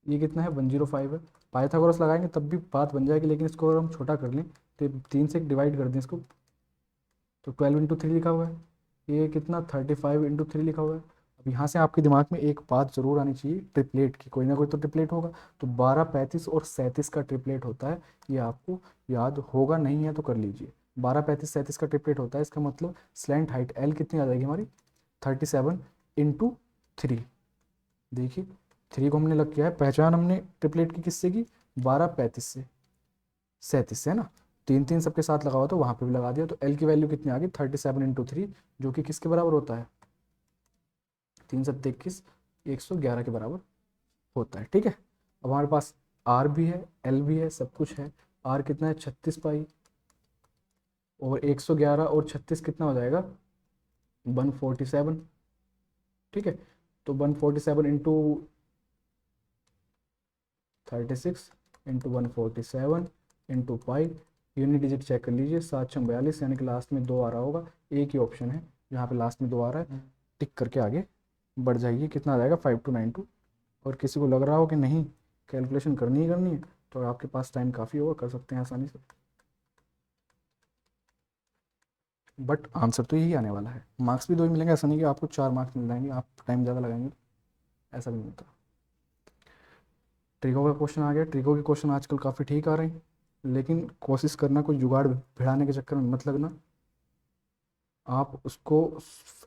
ये कितना है 105 है, पाइथागोरस लगाएंगे तब भी बात बन जाएगी, लेकिन इसको अगर हम छोटा कर लें तो 3 से डिवाइड कर दें इसको तो 12/3 लिखा हुआ है, ये कितना 35/3 लिखा हुआ है। अब यहाँ से आपके दिमाग में एक बात जरूर आनी चाहिए, ट्रिपलेट की, कोई ना कोई तो ट्रिपलेट होगा, तो 12, 35 और 37 का ट्रिपलेट होता है, ये आपको याद होगा, नहीं है तो कर लीजिए। 12, 35, 37 का ट्रिपलेट होता है, इसका मतलब स्लैंट हाइट एल कितनी आ जाएगी हमारी 37/3। देखिए 3 को हमने लग किया है, पहचान हमने ट्रिपलेट की किससे की, 12, 35 से, 37 से है ना, 3 3 सबके साथ लगा हुआ तो वहाँ पे भी लगा दिया, तो एल की वैल्यू कितनी आ गई 37/3, जो कि किसके बराबर होता है 3 7 21 111 के बराबर होता है। ठीक है, अब हमारे पास आर भी है एल भी है सब कुछ है, आर कितना है 36 पाई, और 111 और 36 कितना हो जाएगा 147। ठीक है, तो 147 into 36 into 147 into pi, unit digit check कर लीजिए 742, यानी कि लास्ट में 2 आ रहा होगा, एक ही ऑप्शन है जहाँ पे लास्ट में 2 आ रहा है, टिक करके आगे बढ़ जाइए, कितना आ जाएगा 5292। और किसी को लग रहा हो कि नहीं कैलकुलेशन करनी ही करनी है तो आपके पास टाइम काफ़ी होगा, कर सकते हैं आसानी से, बट आंसर तो यही आने वाला है। मार्क्स भी 2 ही मिलेंगे, ऐसा नहीं कि आपको 4 मार्क्स मिल जाएंगे आप टाइम ज़्यादा लगाएंगे, ऐसा भी नहीं होता। ट्रिको का क्वेश्चन आ गया, ट्रिको के क्वेश्चन आजकल काफ़ी ठीक आ रहे हैं, लेकिन कोशिश करना कोई जुगाड़ भिड़ाने के चक्कर में मत लगना, आप उसको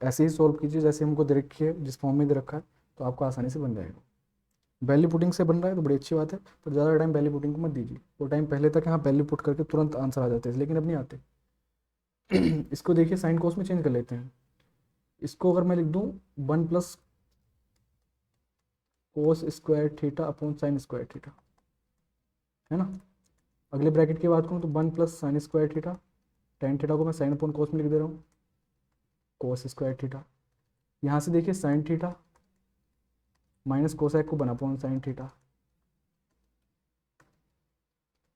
ऐसे ही सॉल्व कीजिए जैसे हमको दे रखी है, जिस फॉर्म में दे रखा है, तो आपको आसानी से बन जाएगा। वैल्यू पुटिंग से बन रहा है तो बड़ी अच्छी बात है, पर ज़्यादा टाइम वैल्यू पुटिंग को मत दीजिए, वो टाइम पहले तक यहाँ वैल्यू पुट करके तुरंत आंसर आ जाते हैं, लेकिन अब नहीं आते। इसको देखिए साइन कोस में चेंज कर लेते हैं, इसको अगर मैं लिख दूँ 1 plus cos square theta upon sine square theta, है ना, अगले ब्रैकेट की बात करूँ तो 1 plus sign square theta, tan theta को मैं साइन अपॉन कोस में लिख दे रहा हूँ, कोस स्क्वायर थीटा, यहाँ से देखिए साइन थीटा माइनस कोसैक को बना upon sine theta,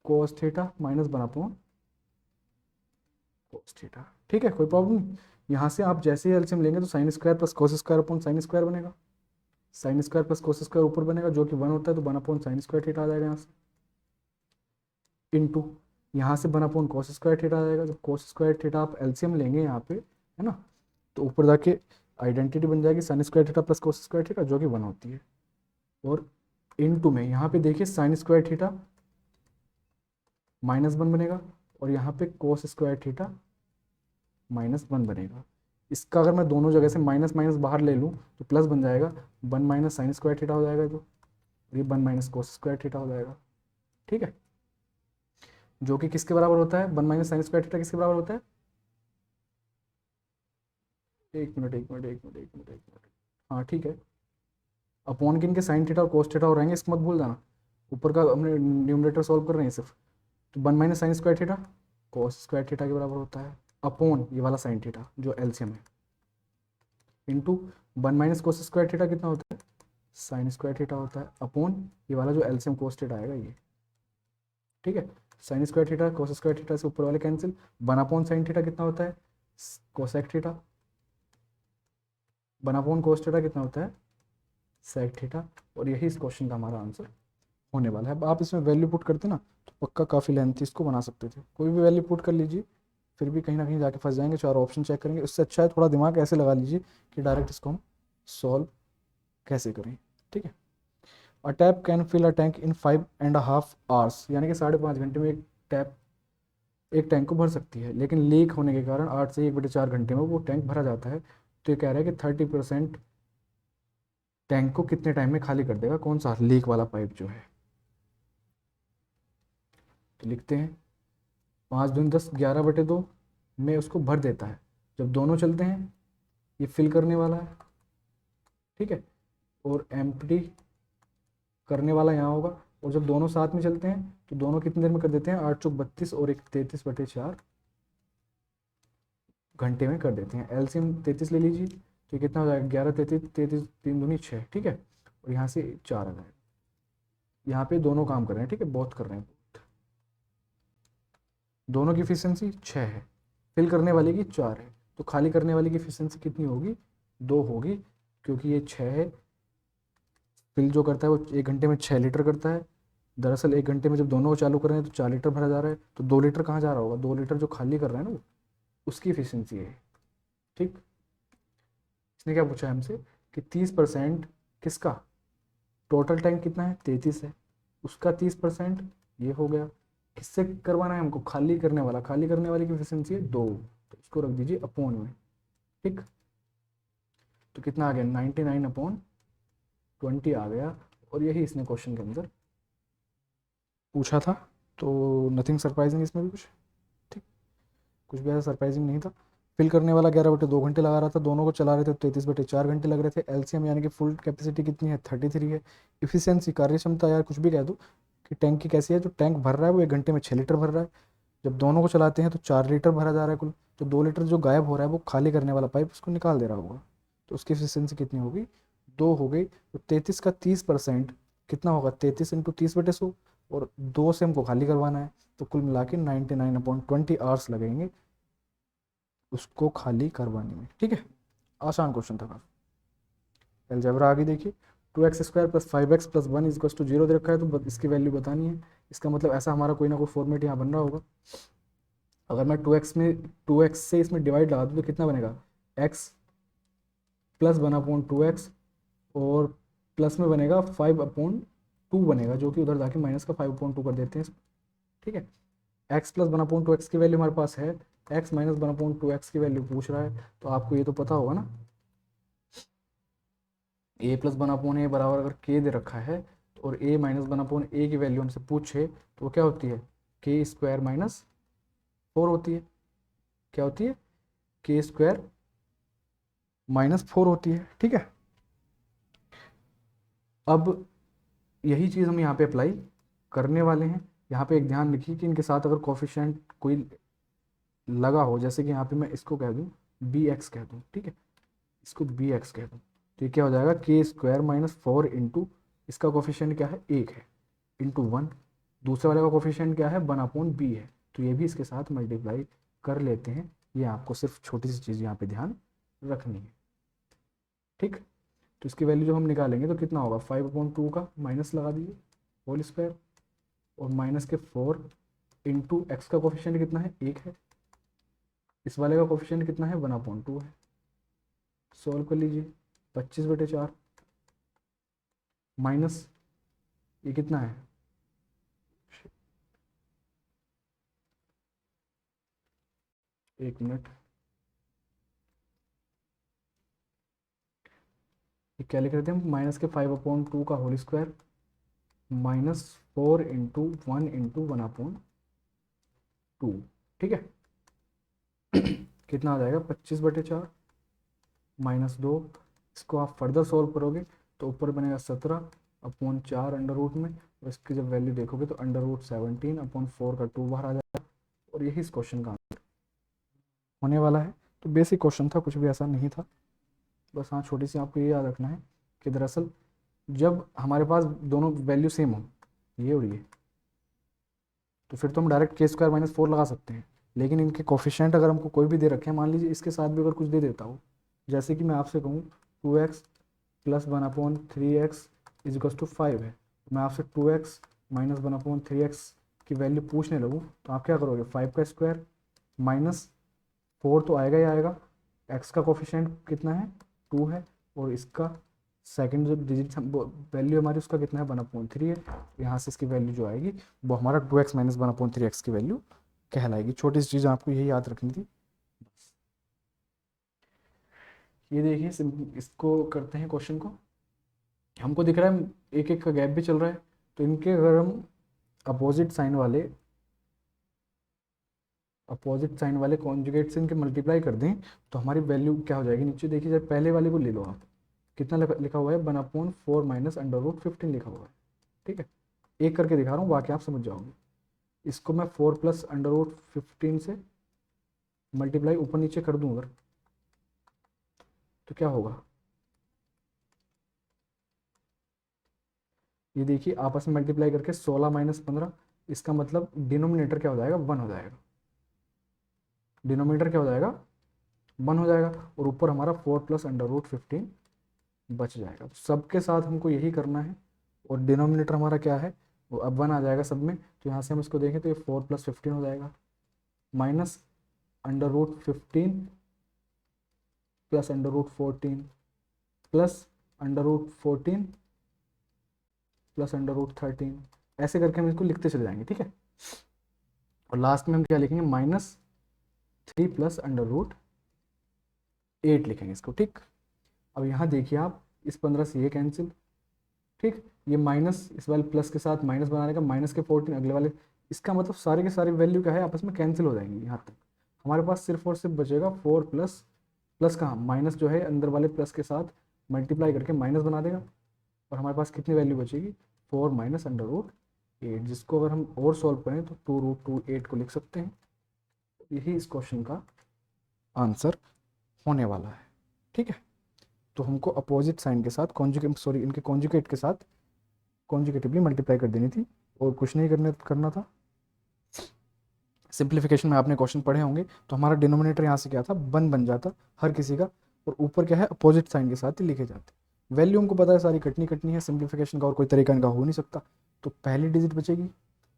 cos theta minus बना अपॉन कोस थीटा। ठीक है, कोई प्रॉब्लम नहीं, यहाँ से आप जैसे ही एलसीएम लेंगे तो sine square plus cos square upon sine square बनेगा, sine square plus cos square ऊपर बनेगा जो कि 1 होता है, तो 1 अपॉन साइन स्क्वायर थीटा आ जाएगा यहाँ से, इनटू यहाँ से 1 अपॉन कोस स्क्वायर थीटा आ जाएगा, जब कोस स्क्वायर थीटा आप एलसीएम लेंगे यहाँ पे, है ना, तो ऊपर जाके आइडेंटिटी बन जाएगी sign square theta plus cos square theta जो कि 1 होती है, और इनटू में यहाँ पे देखिए साइन स्क्वायर थीटा -1 बनेगा, और यहाँ पे कोस स्क्वायर थीटा -1 बनेगा। इसका अगर मैं दोनों जगह से माइनस माइनस बाहर ले लूँ तो प्लस बन जाएगा, 1 माइनस साइन स्क्वायर थीटा हो जाएगा, जो ये 1 माइनस कोस स्क्वायर थीटा हो जाएगा। ठीक है, जो कि किसके बराबर होता है, 1 माइनस साइन स्क्वायर थीटा किसके बराबर होता है, एक मिनट एक मिनट एक मिनट एक मिनट एक मिनट, हाँ ठीक है, अपॉन किन के साइन थीटा और कोस थीटा हो रहेंगे, इसको मत भूल जाना, ऊपर का हमने न्यूमरेटर सॉल्व कर रहे हैं सिर्फ, तो 1 - sin² cos² के बराबर होता है, अपॉन ये वाला sin थीटा जो एलसीएम है, इंटू 1 - cos² कितना होता है, sin² होता है, अपॉन ये वाला जो एलसीएम cos थीटा आएगा ये, ठीक है। sin² cos² से ऊपर वाले कैंसिल, 1/sin थीटा कितना होता है, cosec थीटा, 1/cos कितना होता है, sec थीटा, और यही इस क्वेश्चन का हमारा आंसर होने वाला है। अब आप इसमें वैल्यू पुट करते ना तो पक्का काफ़ी लेंथी इसको बना सकते थे, कोई भी वैल्यू पुट कर लीजिए, फिर भी कहीं ना कहीं जाके फंस जाएंगे, चार ऑप्शन चेक करेंगे, उससे अच्छा है थोड़ा दिमाग ऐसे लगा लीजिए कि डायरेक्ट इसको हम सॉल्व कैसे करें, ठीक है। A tap can fill a tank in 5.5 hours, यानी कि 5.5 घंटे में एक टैंक को भर सकती है, लेकिन लीक होने के कारण 8 से 1/4 घंटे में वो टैंक भरा जाता है। तो ये कह रहा है कि 30% टैंक को कितने टाइम में खाली कर देगा, कौन सा, लीक वाला पाइप जो है। तो लिखते हैं 5 × 10 11/2 में उसको भर देता है, जब दोनों चलते हैं ये फिल करने वाला है, ठीक है, और एम्प्टी करने वाला यहाँ होगा, और जब दोनों साथ में चलते हैं तो दोनों कितनी देर में कर देते हैं, 8 × 32 और 33/4 घंटे में कर देते हैं। एलसीएम 33 ले लीजिए, तो ये कितना हो जाएगा, 11 33 33 3 दूनी 6, ठीक है, और यहाँ से 4 आ जाएगा। यहाँ पे दोनों काम कर रहे हैं, ठीक है, बहुत कर रहे हैं, दोनों की इफिशियंसी 6 है, फिल करने वाले की 4 है, तो खाली करने वाले की इफिशियंसी कितनी होगी, 2 होगी, क्योंकि ये 6 है। फिल जो करता है वो 1 घंटे में 6 लीटर करता है, दरअसल 1 घंटे में जब दोनों चालू कर रहे हैं तो 4 लीटर भरा जा रहा है, तो 2 लीटर कहाँ जा रहा होगा, 2 लीटर जो खाली कर रहा है ना वो, उसकी इफिशियंसी है, ठीक। इसने क्या पूछा है हमसे कि 30% किसका, टोटल टैंक कितना है, 33 है, उसका 30% ये हो गया, किससे करवाना है हमको, खाली करने वाला, खाली करने वाले की एफिशिएंसी है 2, तो इसको रख दीजिए अपॉन में, ठीक। तो कितना आ गया, 99/20 आ गया, और यही इसने क्वेश्चन के अंदर पूछा था। तो नथिंग सरप्राइजिंग इसमें भी कुछ, ठीक, कुछ भी ऐसा सरप्राइजिंग नहीं था। फिल करने वाला 11/2 घंटे लगा रहा था, दोनों को चला रहे थे 33/4 घंटे लग रहे थे। एलसीएम यानी कि फुल कैपेसिटी कितनी है, 33 है। इफिशियंसी, कार्यक्षमता, यार कुछ भी कह दो कि टैंक की कैसी है, जो टैंक भर रहा है वो 1 घंटे में 6 लीटर भर रहा है, जब दोनों को चलाते हैं तो 4 लीटर भरा जा रहा है कुल, तो 2 लीटर जो गायब हो रहा है वो खाली करने वाला पाइप उसको निकाल दे रहा होगा, तो उसकी एफिशिएंसी कितनी होगी, 2 हो गई। तो 33 का 30% कितना होगा, 33 × 30/100, और 2 से हमको खाली करवाना है, तो कुल मिला के 99/20 आवर्स लगेंगे उसको खाली करवाने में, ठीक है। आसान क्वेश्चन था काफी। अलजेब्रा आगे देखिए, 2x² + 5x + 1 = 0 दे रखा है, तो इसकी वैल्यू बतानी है। इसका मतलब ऐसा हमारा कोई ना कोई फॉर्मेट यहाँ बन रहा होगा। अगर मैं 2x से इसमें डिवाइड लगा दूँ तो कितना बनेगा, x + 1/2x, और प्लस में बनेगा 5/2 बनेगा, जो कि उधर जाके माइनस का 5/2 कर देते हैं, ठीक है। x + 1/2x की वैल्यू हमारे पास है, x - 1/2x की वैल्यू पूछ रहा है, तो आपको ये तो पता होगा ना, a + 1/a बराबर अगर k दे रखा है, और a - 1/a की वैल्यू हमसे पूछे तो वो क्या होती है, k² - 4 होती है, क्या होती है, k² - 4 होती है, ठीक है। अब यही चीज़ हम यहाँ पे अप्लाई करने वाले हैं। यहाँ पे एक ध्यान रखिए कि इनके साथ अगर कोफिशिएंट कोई लगा हो, जैसे कि यहाँ पे मैं इसको कह दूँ bx कह दूँ, ठीक है, इसको bx कह दूँ, तो ये क्या हो जाएगा, k² - 4 इंटू, इसका कोफिशिएंट क्या है, 1 है, इंटू 1, दूसरे वाले का कोफिशिएंट क्या है, 1/b है, तो ये भी इसके साथ मल्टीप्लाई कर लेते हैं। ये आपको सिर्फ छोटी सी चीज़ यहाँ पे ध्यान रखनी है, ठीक। तो इसकी वैल्यू जब हम निकालेंगे तो कितना होगा, 5/2 का माइनस लगा दीजिए, होल स्क्वायर, और -4 इंटू एक्स का कोफिशिएंट कितना है, 1 है, इस वाले का कोफिशिएंट कितना है, 1/2 है। सॉल्व कर लीजिए, 25/4 माइनस ये कितना है, एक मिनट, ये क्या लिख रहे थे हम, माइनस के 5/2 का होल स्क्वायर, -4 इंटू 1 इंटू 1/2, ठीक है। कितना आ जाएगा, 25/4 -2, इसको आप फर्दर सॉल्व करोगे तो ऊपर बनेगा 17/4 अंडर रूट में, और इसकी जब वैल्यू देखोगे तो अंडर रूट 17/4 का 2 बाहर आ जाएगा, और यही इस क्वेश्चन का आंसर होने वाला है। तो बेसिक क्वेश्चन था, कुछ भी ऐसा नहीं था। बस हाँ, छोटी सी आपको ये याद रखना है कि दरअसल जब हमारे पास दोनों वैल्यू सेम हो, ये और ये, तो फिर तो हम डायरेक्ट k² - 4 लगा सकते हैं। लेकिन इनके कोफिशिएंट अगर हमको कोई भी दे रखे हैं, मान लीजिए इसके साथ भी अगर कुछ दे देता हो, जैसे कि मैं आपसे कहूँ 2x + 1/3x = 5 है, मैं आपसे 2x - 1/3x की वैल्यू पूछने लगूँ, तो आप क्या करोगे? 5 का स्क्वायर माइनस 4 तो आएगा ही आएगा, x का कोफिशिएंट कितना है? 2 है, और इसका सेकंड जो डिजिट वैल्यू हमारी उसका कितना है? 1/3 है। यहाँ से इसकी वैल्यू जो आएगी वो हमारा 2x - 1/3x की वैल्यू कहलाएगी। छोटी सी चीज़ आपको यही याद रखनी थी। ये देखिए, इसको करते हैं क्वेश्चन को। हमको दिख रहा है एक एक का गैप भी चल रहा है, तो इनके अगर हम अपोजिट साइन वाले कॉन्जुगेट से इनके मल्टीप्लाई कर दें, तो हमारी वैल्यू क्या हो जाएगी? नीचे देखिए, जब पहले वाले को ले लो आप, कितना लिखा हुआ है? 1/4 - अंडर रूट 15 लिखा हुआ है। ठीक है, एक करके दिखा रहा हूँ, बाकी आप समझ जाओगे। इसको मैं 4 + अंडर रूट 15 से मल्टीप्लाई ऊपर नीचे कर दूँ अगर, तो क्या होगा? ये देखिए, आपस में मल्टीप्लाई करके 16 - 15, इसका मतलब डिनोमिनेटर क्या हो जाएगा? 1 हो जाएगा। डिनोमिनेटर क्या हो जाएगा? 1 हो जाएगा, और ऊपर हमारा 4 + अंडर रूट 15 बच जाएगा। तो सबके साथ हमको यही करना है, और डिनोमिनेटर हमारा क्या है? वो अब 1 आ जाएगा सब में, तो यहाँ से हम इसको देखें तो ये 4 + 15 हो जाएगा, minus under root 15 + under root 14 plus under root 14 + under root 13, ऐसे करके हम इसको लिखते चले जाएंगे। ठीक है, और लास्ट में हम क्या लिखेंगे? -3 + अंडर रूट 8 लिखेंगे इसको। ठीक, अब यहाँ देखिए आप, इस 15 से ये कैंसिल, ठीक, ये माइनस इस वाले प्लस के साथ माइनस बनाने का, माइनस के 14 अगले वाले, इसका मतलब सारे के सारे वैल्यू क्या है? आपस में कैंसिल हो जाएंगी। यहाँ तक हमारे पास सिर्फ और सिर्फ बचेगा 4 प्लस, प्लस कहाँ, माइनस जो है अंदर वाले प्लस के साथ मल्टीप्लाई करके माइनस बना देगा, और हमारे पास कितनी वैल्यू बचेगी? 4 - अंडर रूट 8, जिसको अगर हम और सॉल्व करें तो 2√8 को लिख सकते हैं। यही इस क्वेश्चन का आंसर होने वाला है। ठीक है, तो हमको अपोजिट साइन के साथ इनके कॉन्जुगेट के साथ कॉन्जुगेटिवली मल्टीप्लाई कर देनी थी, और कुछ नहीं करना था। सिंप्लीफिकेशन में आपने क्वेश्चन पढ़े होंगे, तो हमारा डिनोमिनेटर यहाँ से क्या था? 1 बन जाता हर किसी का, और ऊपर क्या है? अपोजिट साइन के साथ ही लिखे जाते। वैल्यू हमको पता है सारी कटनी कटनी है, सिंप्लीफिकेशन का और कोई तरीका इनका हो नहीं सकता। तो पहली डिजिट बचेगी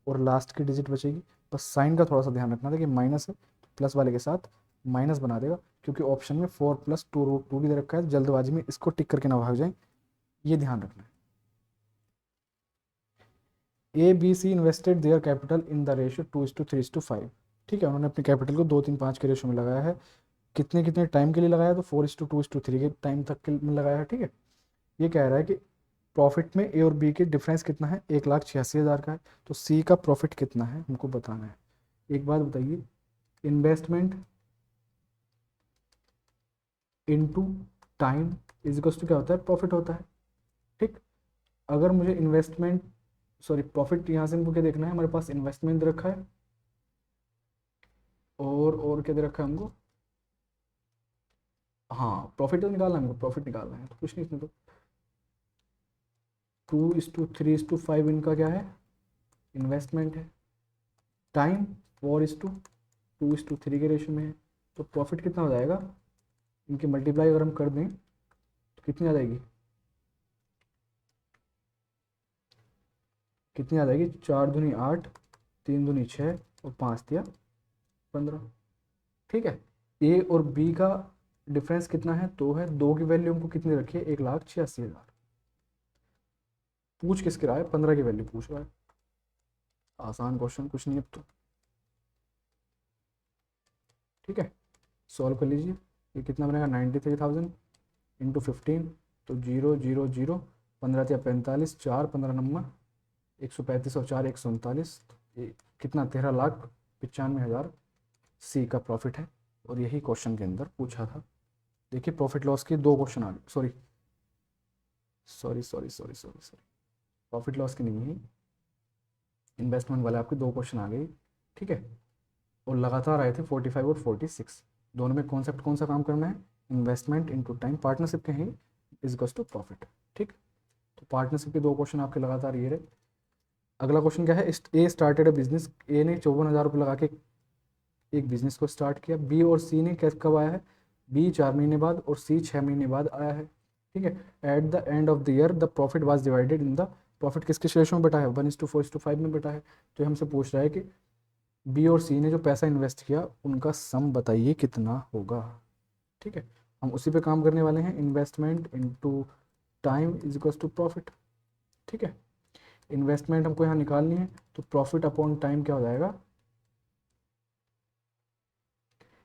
और लास्ट की डिजिट बचेगी। बस साइन का थोड़ा सा ध्यान रखना था कि माइनस है, तो प्लस वाले के साथ माइनस बना देगा, क्योंकि ऑप्शन में 4 + 2√2 भी दे रखा है। जल्दबाजी में इसको टिक करके ना भाग जाए, ये ध्यान रखना है। ABC invested their capital in the ratio 2:3:5। ठीक है, उन्होंने अपने कैपिटल को 2:3:5 के रेशियो में लगाया है। कितने कितने टाइम के लिए लगाया? तो 4:2:3 के टाइम तक के में लगाया है। ठीक है, ये कह रहा है कि प्रॉफिट में ए और बी के डिफरेंस कितना है? 1,86,000 का है। तो सी का प्रॉफिट कितना है हमको बताना है। एक बात बताइए, investment into time is equals to क्या होता है? प्रॉफिट होता है। ठीक, अगर मुझे प्रॉफिट यहाँ से हमको क्या देखना है? हमारे पास इन्वेस्टमेंट दे रखा है, और क्या दे रखा है हमको? हाँ, प्रॉफिट तो निकालना है हमको, प्रॉफिट निकालना है, तो कुछ नहीं, इसमें तो 2:3:5 इनका क्या है? इन्वेस्टमेंट है। टाइम 4:2:3 के रेशियो में है, तो प्रॉफिट कितना हो जाएगा? इनकी मल्टीप्लाई अगर हम कर दें तो कितनी आ जाएगी? 4 दूनी 8, 3 दूनी 6, और 5 दिया 15। ठीक है, ए और बी का डिफरेंस कितना है? 2 है। 2 की वैल्यू हमको कितनी रखी है? 1,86,000। पूछ किसके रहा है? 15 की वैल्यू पूछ रहा है। आसान क्वेश्चन, कुछ नहीं अब तो। ठीक है, सॉल्व कर लीजिए। ये कितना बनेगा? 93,000 इंटू 15, तो 0, 0, 0, 15×3 = 45, 4 15 नंबर 135, और 4 139, ये कितना? 13,95,000 सी का प्रॉफिट है, और यही क्वेश्चन के अंदर पूछा था। देखिए, प्रॉफिट लॉस के 2 क्वेश्चन आ गए। सॉरी, प्रॉफिट लॉस के नहीं है, इन्वेस्टमेंट वाले आपके दो क्वेश्चन आ गए, ठीक है, और लगातार आए थे 45 और 46। दोनों में कॉन्सेप्ट कौन सा काम करना है, इन्वेस्टमेंट इनटू टाइम, पार्टनरशिप के हैं, इज इक्वल्स टू प्रॉफिट, ठीक। तो पार्टनरशिप के दो क्वेश्चन आपके लगातार ये रहे। अगला क्वेश्चन क्या है, ए स्टार्टेड अ बिजनेस, ए ने 54,000 रुपये लगा के एक बिजनेस को स्टार्ट किया, बी और सी ने कैसे कब आया है, बी 4 महीने बाद और सी 6 महीने बाद आया है, ठीक है। At the end of the year the profit was divided in the, profit किस किस रेशो में बटा है, 1:4:5 में बटा है। तो ये हमसे पूछ रहा है कि बी और सी ने जो पैसा इन्वेस्ट किया उनका सम बताइए कितना होगा, ठीक है। हम उसी पे काम करने वाले हैं, investment into time is equals to profit, ठीक है। इन्वेस्टमेंट हमको यहाँ निकालनी है, तो प्रॉफिट अपॉन टाइम क्या हो जाएगा,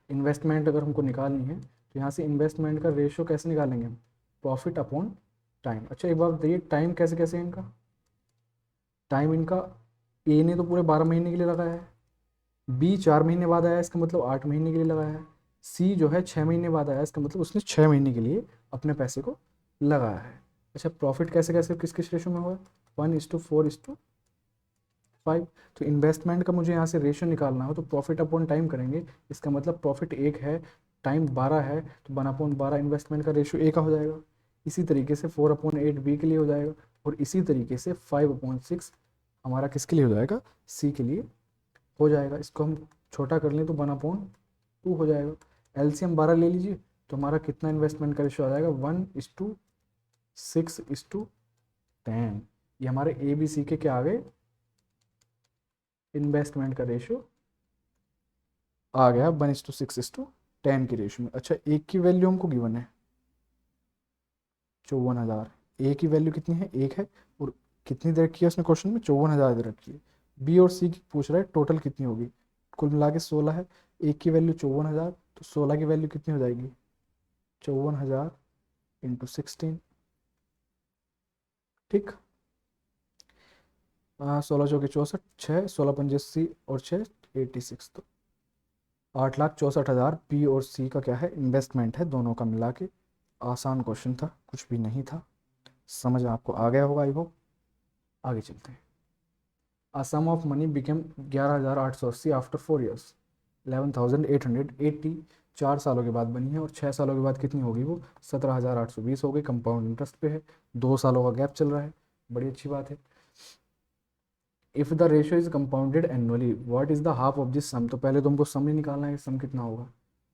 इन्वेस्टमेंट अगर हमको निकालनी है तो यहाँ से इन्वेस्टमेंट का रेशियो कैसे निकालेंगे हम, प्रॉफिट अपॉन टाइम। अच्छा एक बात बताइए, टाइम कैसे कैसे है इनका, टाइम इनका, ए ने तो पूरे 12 महीने के लिए लगाया है, बी 4 महीने बाद आया इसका मतलब 8 महीने के लिए लगाया है, सी जो है 6 महीने बाद आया इसका मतलब उसने 6 महीने के लिए अपने पैसे को लगाया है। अच्छा प्रॉफिट कैसे कैसे किस किस रेशो में हुआ, 1:4:5। तो इन्वेस्टमेंट का मुझे यहाँ से रेशो निकालना हो तो प्रॉफिट अपॉन टाइम करेंगे, इसका मतलब प्रॉफिट 1 है, टाइम 12 है, तो 1/12 इन्वेस्टमेंट का रेशो ए का हो जाएगा। इसी तरीके से 4/8 बी के लिए हो जाएगा, और इसी तरीके से 5/6 हमारा किसके लिए हो जाएगा, सी के लिए हो जाएगा। इसको हम छोटा कर लें तो 1/2 हो जाएगा। एलसीएम 12 ले लीजिए, तो हमारा कितना इन्वेस्टमेंट का रेशो आ जाएगा, 1:6:10। ये हमारे ए बी सी के क्या आ गए, इन्वेस्टमेंट का रेशो आ गया 1:6:10 की रेशो में। अच्छा एक की वैल्यू हमको गिवन है 54,000, ए की वैल्यू कितनी है, एक है, और कितनी दे रखी है उसने क्वेश्चन में, 54,000 दे रखी है। बी और सी की पूछ रहा है टोटल कितनी होगी, कुल मिला के 16 है, एक की वैल्यू 54,000, तो 16 की वैल्यू कितनी हो जाएगी, 54,000 इंटू 16, ठीक। 16 चौके 64, 6 16 पंजे 80 और 6 86, तो 8,64,000 पी और सी का क्या है, इन्वेस्टमेंट है दोनों का मिला के। आसान क्वेश्चन था, कुछ भी नहीं था, समझ आपको आ गया होगा आई होप। आगे चलते हैं। A sum of money became 11,880 after 4 years, 11,880 4 सालों के बाद बनी है, और 6 सालों के बाद कितनी होगी वो, 17,820 हो गई। कंपाउंड इंटरेस्ट पे है, 2 सालों का गैप चल रहा है, बड़ी अच्छी बात है। If the ratio is compounded annually what is the half of this sum, तो पहले तो हमको सम ही निकालना है, सम कितना होगा।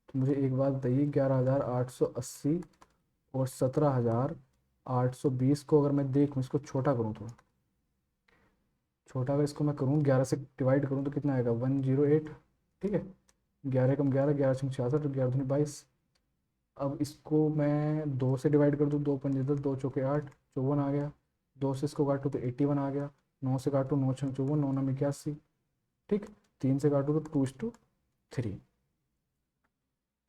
तो मुझे एक बात बताइए, 11,880 और 17,820 को अगर मैं देखूँ, इसको छोटा करूँ थोड़ा, छोटा अगर इसको मैं करूँ 11 से डिवाइड करूँ तो कितना आएगा, 108, ठीक है। 11 कम 11, 11×6 66, तो 11×2 22। अब इसको मैं 2 से डिवाइड कर दूँ, 2×5 10, 2 चौके 8, 54 आ गया। 2 से इसको काटूँ तो 81 आ गया। 9 से काटूँ, 9×6 54, 9×9 81, ठीक। 3 से काटूँ तो 2:3,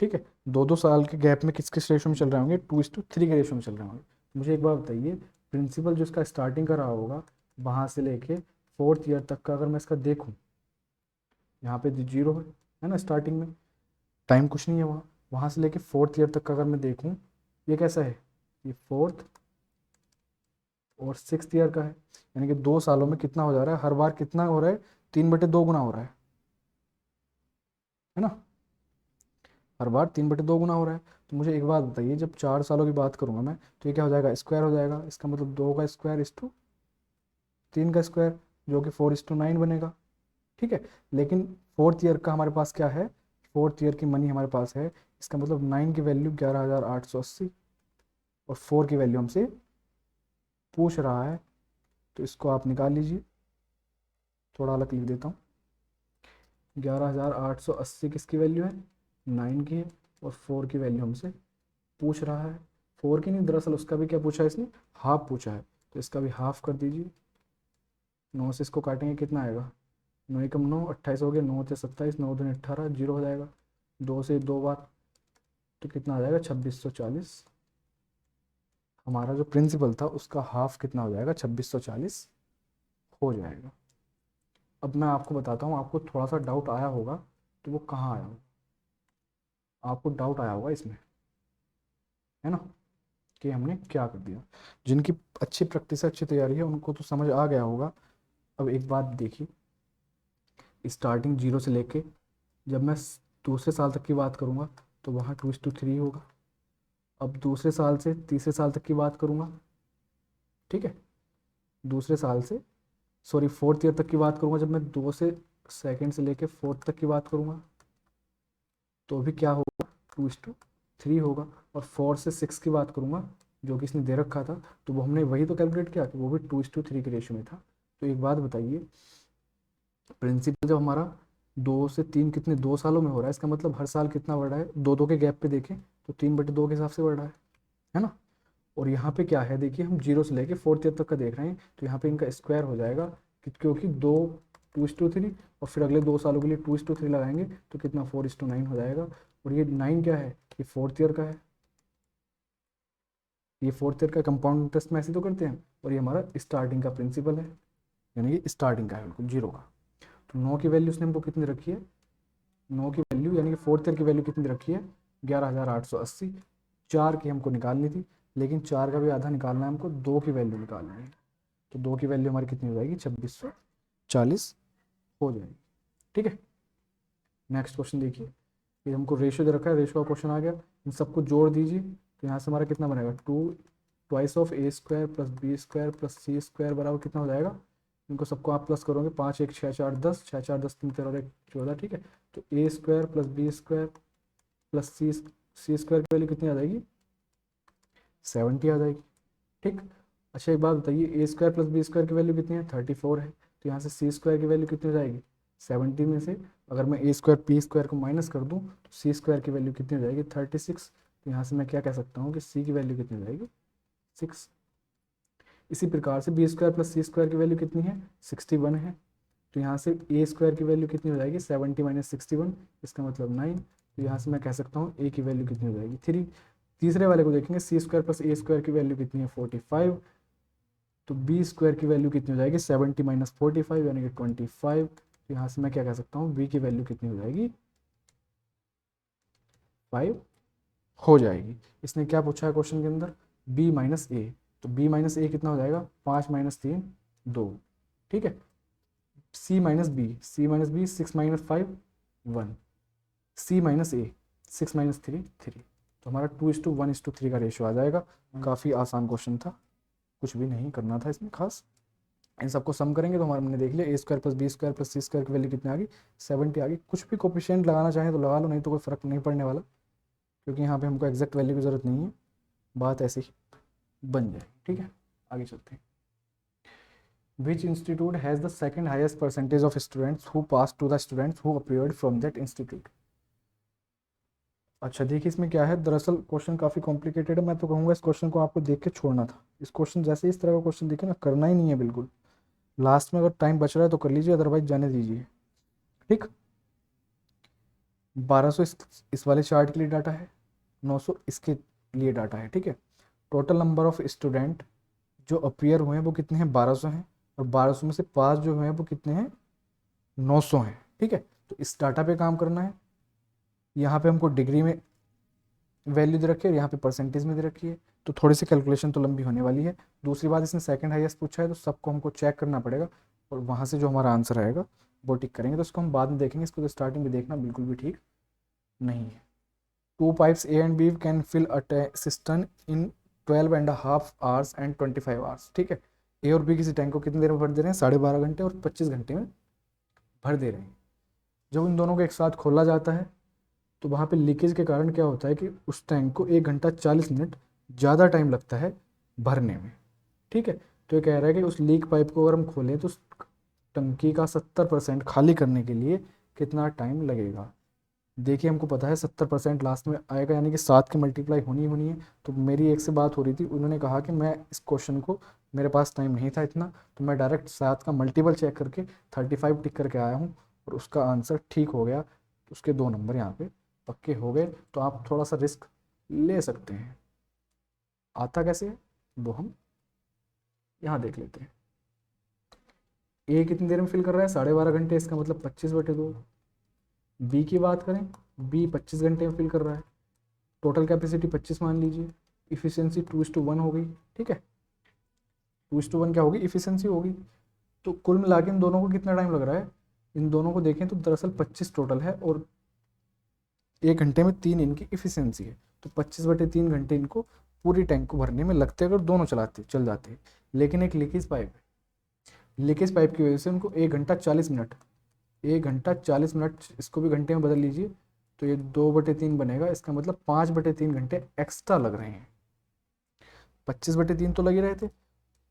ठीक है। 2-2 साल के गैप में किस किस रेशो में चल रहे होंगे, 2:3 के रेशो में चल रहे होंगे। मुझे एक बात बताइए, प्रिंसिपल जो इसका स्टार्टिंग का रहा होगा वहाँ से लेके 4th ईयर तक का अगर मैं इसका देखूँ, यहाँ पे 0 है ना स्टार्टिंग में, टाइम कुछ नहीं है वहाँ, वहाँ से लेके 4th ईयर तक का अगर मैं देखूँ, ये कैसा है, ये 4th और 6th ईयर का है, यानी कि 2 सालों में कितना हो जा रहा है, हर बार कितना हो रहा है, 3/2 गुना हो रहा है ना, हर बार 3/2 गुना हो रहा है। तो मुझे एक बात बताइए, जब 4 सालों की बात करूंगा मैं, तो ये क्या हो जाएगा, स्क्वायर हो जाएगा, इसका मतलब 2 का स्क्वायर 3 का स्क्वायर, जो कि 4:9 बनेगा, ठीक है। लेकिन 4th ईयर का हमारे पास क्या है, 4th ईयर की मनी हमारे पास है, इसका मतलब 9 की वैल्यू 11,880 और 4 की वैल्यू हमसे पूछ रहा है, तो इसको आप निकाल लीजिए। थोड़ा अलग लिख देता हूँ, 11,880 किसकी वैल्यू है, 9 की है, और 4 की वैल्यू हमसे पूछ रहा है। 4 की नहीं, दरअसल उसका भी क्या पूछा है इसने, हाफ पूछा है, तो इसका भी हाफ कर दीजिए। 9 से इसको काटेंगे कितना आएगा, 9 × 9 28 हो गया, 9×3 27, 9×2 18, 0 हो जाएगा। 2 से 2 बार तो कितना आ जाएगा, 2640। हमारा जो प्रिंसिपल था उसका हाफ कितना हो जाएगा, 2640 हो जाएगा। अब मैं आपको बताता हूँ, आपको थोड़ा सा डाउट आया होगा, तो वो कहाँ आया होगा, आपको डाउट आया होगा इसमें, है ना, कि हमने क्या कर दिया। जिनकी अच्छी प्रैक्टिस है, अच्छी तैयारी है, उनको तो समझ आ गया होगा। अब एक बात देखिए, स्टार्टिंग 0 से लेके जब मैं दूसरे साल तक की बात करूँगा तो वहाँ 2:3 होगा। अब दूसरे साल से तीसरे साल तक की बात करूँगा, ठीक है, दूसरे साल से सॉरी फोर्थ ईयर तक की बात करूँगा, जब मैं 2 से सेकंड से लेके फोर्थ तक की बात करूँगा तो भी क्या होगा, 2:3 होगा। और 4 से 6 की बात करूँगा जो कि इसने दे रखा था, तो वो हमने वही तो कैलकुलेट किया कि वो भी 2:3 के रेशियो में था। तो एक बात बताइए, प्रिंसिपल जब हमारा 2 से 3 कितने 2 सालों में हो रहा है, इसका मतलब हर साल कितना बढ़ रहा है, 2-2 के गैप पे देखें तो 3/2 के हिसाब से बढ़ रहा है ना। और यहाँ पे क्या है, देखिए हम 0 से लेके फोर्थ ईयर तक का देख रहे हैं, तो यहाँ पे इनका स्क्वायर हो जाएगा क्योंकि 2:3 और फिर अगले 2 सालों के लिए 2:3 लगाएंगे तो कितना 4:9 हो जाएगा। और ये 9 क्या है, ये फोर्थ ईयर का है, ये फोर्थ ईयर का कंपाउंड इंटरेस्ट में ऐसे तो करते हैं। और ये हमारा स्टार्टिंग का प्रिंसिपल है, यानी कि स्टार्टिंग का है बिल्कुल 0 का। तो 9 की वैल्यू उसने हमको कितनी रखी है, 9 की वैल्यू यानी कि फोर्थ ईयर की वैल्यू कितनी रखी है, 11,880। 4 की हमको निकालनी थी, लेकिन 4 का भी आधा निकालना है हमको, 2 की वैल्यू निकालनी है। तो 2 की वैल्यू हमारी कितनी हो जाएगी, 2640 हो जाएगी, ठीक है। नेक्स्ट क्वेश्चन देखिए, ये हमको रेशियो दे रखा है, रेशियो का क्वेश्चन आ गया, इन सबको जोड़ दीजिए तो यहाँ से हमारा कितना बनेगा, 2 2 ऑफ a² + b² + c² बराबर कितना हो जाएगा। इनको सबको आप प्लस करोगे, 5 1 6 4 10, 6 4 10 3 13 और 1 14, ठीक है। तो a² + b² + c² की वैल्यू कितनी आ जाएगी, 70 आ जाएगी, ठीक। अच्छा एक बात बताइए, a² + b² की वैल्यू कितनी है, 34 है। तो यहाँ से c² की वैल्यू कितनी हो जाएगी, 70 में से अगर मैं a² p² को माइनस कर दूँ तो c² की वैल्यू कितनी हो जाएगी, 36। तो यहाँ से मैं क्या कह सकता हूँ कि c की वैल्यू कितनी हो जाएगी, 6। इसी प्रकार से b² + c² की वैल्यू कितनी है, 61 है। तो यहाँ से a² की वैल्यू कितनी हो जाएगी, 70 - 61, इसका मतलब 9। तो यहाँ से मैं कह सकता हूँ a की वैल्यू कितनी हो जाएगी, 3। तीसरे वाले को देखेंगे, c² + a² की वैल्यू कितनी है, 45। तो b² की वैल्यू कितनी हो जाएगी, 70 - 45 यानी कि 25। तो यहाँ से मैं क्या कह सकता हूँ, b की वैल्यू कितनी हो जाएगी, 5 हो जाएगी। इसने क्या पूछा है क्वेश्चन के अंदर, b - a। तो b - a कितना हो जाएगा, 5 - 3 2, ठीक है। c - b 6 - 5 1, c - a 6 - 3 3। तो हमारा 2:1:3 का रेशियो आ जाएगा। काफ़ी आसान क्वेश्चन था, कुछ भी नहीं करना था इसमें खास। इन सबको सम करेंगे तो हमारा हमने देख लिया, a² + b² + c² की वैल्यू कितनी आ गई, 70 आ गई। कुछ भी कोफिशिएंट लगाना चाहें तो लगा लो, नहीं तो कोई फ़र्क नहीं पड़ने वाला, क्योंकि यहाँ पे हमको एग्जैक्ट वैल्यू की ज़रूरत नहीं है, बात ऐसे ही बन जाएगी, ठीक है। आगे चलते हैं। Which institute has the second highest percentage of students who pass to the students who appeared from that institute? अच्छा देखिए, इसमें क्या है, दरअसल क्वेश्चन काफ़ी कॉम्प्लिकेटेड है। मैं तो कहूँगा इस क्वेश्चन को आपको देख के छोड़ना था। इस क्वेश्चन जैसे इस तरह का क्वेश्चन देखे ना, करना ही नहीं है बिल्कुल। लास्ट में अगर टाइम बच रहा है तो कर लीजिए, अदरवाइज जाने दीजिए, ठीक। 1200 इस वाले चार्ट के लिए डाटा है, 900 इसके लिए डाटा है, ठीक है। टोटल नंबर ऑफ स्टूडेंट जो अपीयर हुए हैं वो कितने हैं, 1200 हैं। और 1200 में से पास जो हुए हैं वो कितने हैं, 900 हैं, ठीक है। तो इस डाटा पे काम करना है। यहाँ पे हमको डिग्री में वैल्यू दे रखी है और यहाँ पे परसेंटेज में दे रखी है, तो थोड़ी सी कैलकुलेशन तो लंबी होने वाली है। दूसरी बात, इसने सेकंड हाईएस्ट पूछा है तो सबको हमको चेक करना पड़ेगा, और वहाँ से जो हमारा आंसर आएगा वो टिक करेंगे। तो इसको हम बाद में देखेंगे, इसको तो स्टार्टिंग में देखना बिल्कुल भी ठीक नहीं है। 2 pipes A and B can fill a cistern in 12.5 hours and 25 hours, ठीक है। ए और बी किसी टैंक को कितनी देर में भर दे रहे हैं, 12.5 घंटे और 25 घंटे में भर दे रहे हैं। जब उन दोनों को एक साथ खोला जाता है तो वहाँ पे लीकेज के कारण क्या होता है कि उस टैंक को 1 घंटा 40 मिनट ज़्यादा टाइम लगता है भरने में, ठीक है। तो ये कह रहा है कि उस लीक पाइप को अगर हम खोलें तो उस टंकी का 70% खाली करने के लिए कितना टाइम लगेगा। देखिए हमको पता है 70% लास्ट में आएगा, यानी कि 7 की मल्टीप्लाई होनी है। तो मेरी एक से बात हो रही थी, उन्होंने कहा कि मैं इस क्वेश्चन को, मेरे पास टाइम नहीं था इतना, तो मैं डायरेक्ट 7 का मल्टीपल चेक करके 35 टिक करके आया हूँ और उसका आंसर ठीक हो गया। तो उसके 2 नंबर यहाँ पे पक्के हो गए। तो आप थोड़ा सा रिस्क ले सकते हैं। आता कैसे है वो हम यहाँ देख लेते हैं। ए कितनी देर में फिल कर रहा है, 12.5 घंटे, इसका मतलब 25/2। बी की बात करें, बी 25 घंटे में फिल कर रहा है, टोटल कैपेसिटी 25 मान लीजिए, इफिशियंसी 2:1 हो गई, ठीक है। 2:1 क्या होगी, इफिशियंसी होगी। तो कुल मिला के इन दोनों को कितना टाइम लग रहा है, इन दोनों को देखें तो दरअसल 25 टोटल है और 1 घंटे में 3 इनकी इफिशियंसी है। तो 25/3 घंटे इनको पूरी टैंक को भरने में लगते अगर दोनों चल जाते हैं। लेकिन एक लीकेज पाइप है, लीकेज पाइप की वजह से उनको 1 घंटा 40 मिनट, 1 घंटा 40 मिनट, इसको भी घंटे में बदल लीजिए तो ये 2/3 बनेगा। इसका मतलब 5/3 घंटे एक्स्ट्रा लग रहे हैं। 25/3 तो लग ही रहे थे,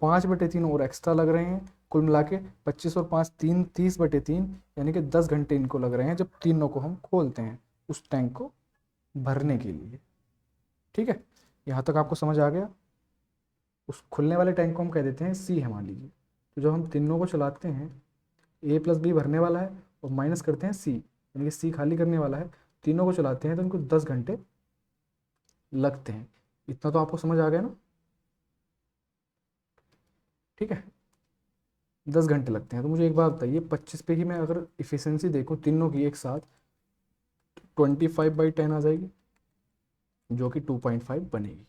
5/3 और एक्स्ट्रा लग रहे हैं। कुल मिला के 25 और 5 3, 30/3, यानी कि 10 घंटे इनको लग रहे हैं जब तीनों को हम खोलते हैं उस टैंक को भरने के लिए। ठीक है, यहाँ तक आपको समझ आ गया। उस खुलने वाले टैंक को हम कह देते हैं सी है मान लीजिए। तो जब हम तीनों को चलाते हैं, A+B भरने वाला है और माइनस करते हैं सी, यानी कि सी खाली करने वाला है, तीनों को चलाते हैं तो इनको 10 घंटे लगते हैं। इतना तो आपको समझ आ गया ना। ठीक है, 10 घंटे लगते हैं। तो मुझे एक बात बताइए, 25 पे ही मैं अगर इफिशियंसी देखूँ तीनों की एक साथ, 25/10 आ जाएगी, जो कि 2.5 बनेगी।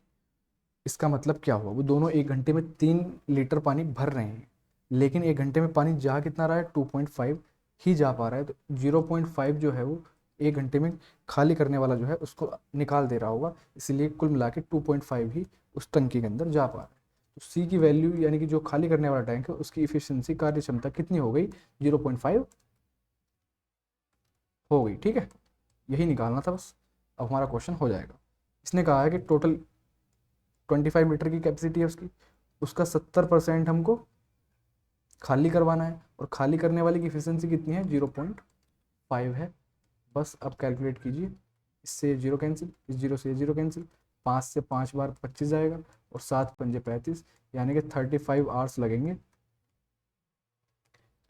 इसका मतलब क्या हुआ, वो दोनों 1 घंटे में 3 लीटर पानी भर रहे हैं, लेकिन 1 घंटे में पानी जा कितना रहा है, 2.5 ही जा पा रहा है। तो 0.5 जो है वो 1 घंटे में खाली करने वाला जो है उसको निकाल दे रहा होगा, इसलिए कुल मिला के 2.5 ही उस टंकी के अंदर जा पा रहा है। तो सी की वैल्यू, यानी कि जो खाली करने वाला टैंक है उसकी इफिशियंसी, कार्य क्षमता कितनी हो गई, 0.5 हो गई। ठीक है, यही निकालना था बस। अब हमारा क्वेश्चन हो जाएगा। इसने कहा है कि टोटल 25 लीटर की कैपेसिटी है उसकी, उसका 70% हमको खाली करवाना है, और खाली करने वाले की इफिशियंसी कितनी है, 0.5 है। बस अब कैलकुलेट कीजिए, इससे 0 कैंसिल, इस 0 से 0 कैंसिल, 5 से 5 बार 25 जाएगा, और 7×5 = 35, यानी कि 35 आवर्स लगेंगे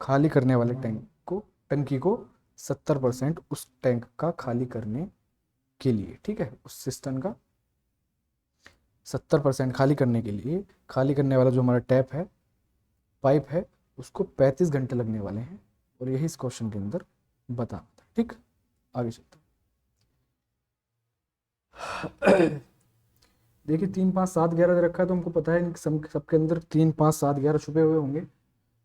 खाली करने वाले टंकी को 70% उस टैंक का खाली करने के लिए। ठीक है, उस सिस्टम का 70% खाली करने के लिए, खाली करने वाला जो हमारा टैप है, पाइप है, उसको 35 घंटे लगने वाले हैं, और यही इस क्वेश्चन के अंदर बताना था। ठीक, आगे चलते हैं। देखिए 3 5 7 11 दे रखा है, तो हमको पता है सबके अंदर 3 5 7 11 छुपे हुए होंगे।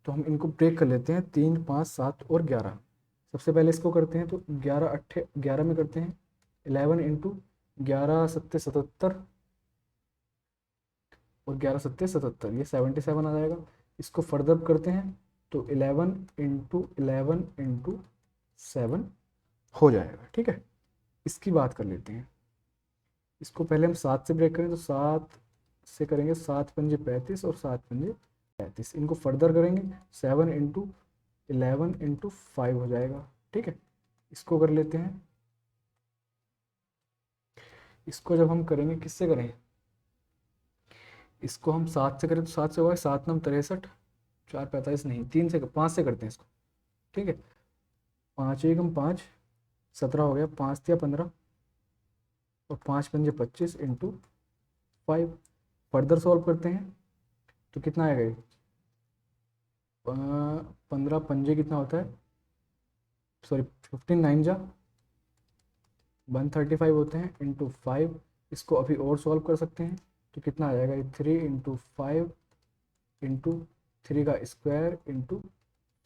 तो हम इनको ब्रेक कर लेते हैं, 3 5 7 और 11। सबसे पहले इसको करते हैं, तो 11 में करते हैं, 11 इंटू 11×7 = 77, और 11×7 = 77, ये 77 आ जाएगा। इसको फर्दर करते हैं तो 11 इंटू 11 इंटू 7 हो जाएगा। ठीक है, इसकी बात कर लेते हैं। इसको पहले हम 7 से ब्रेक करें, तो 7 से करेंगे, 7×5 = 35 और 7×35, इनको फर्दर करेंगे, 7 इंटू 11 इंटू 5 हो जाएगा। ठीक है, इसको कर लेते हैं। इसको जब हम करेंगे, किससे करें, इसको हम 7 से करें तो 7 से होगा, 7×9 = 63, 4×45 नहीं, 5 से करते हैं इसको। ठीक है, 5×1 = 5, 17 हो गया, 5×3 = 15, और 5×5 = 25 इंटू 5। फर्दर सॉल्व करते हैं तो कितना आएगा ये, 15×5 कितना होता है, सॉरी 15×9 = 135 होते हैं, इंटू 5। इसको अभी और सॉल्व कर सकते हैं, तो कितना आ जाएगा, 3×5 इंटू 3 का स्क्वायर इंटू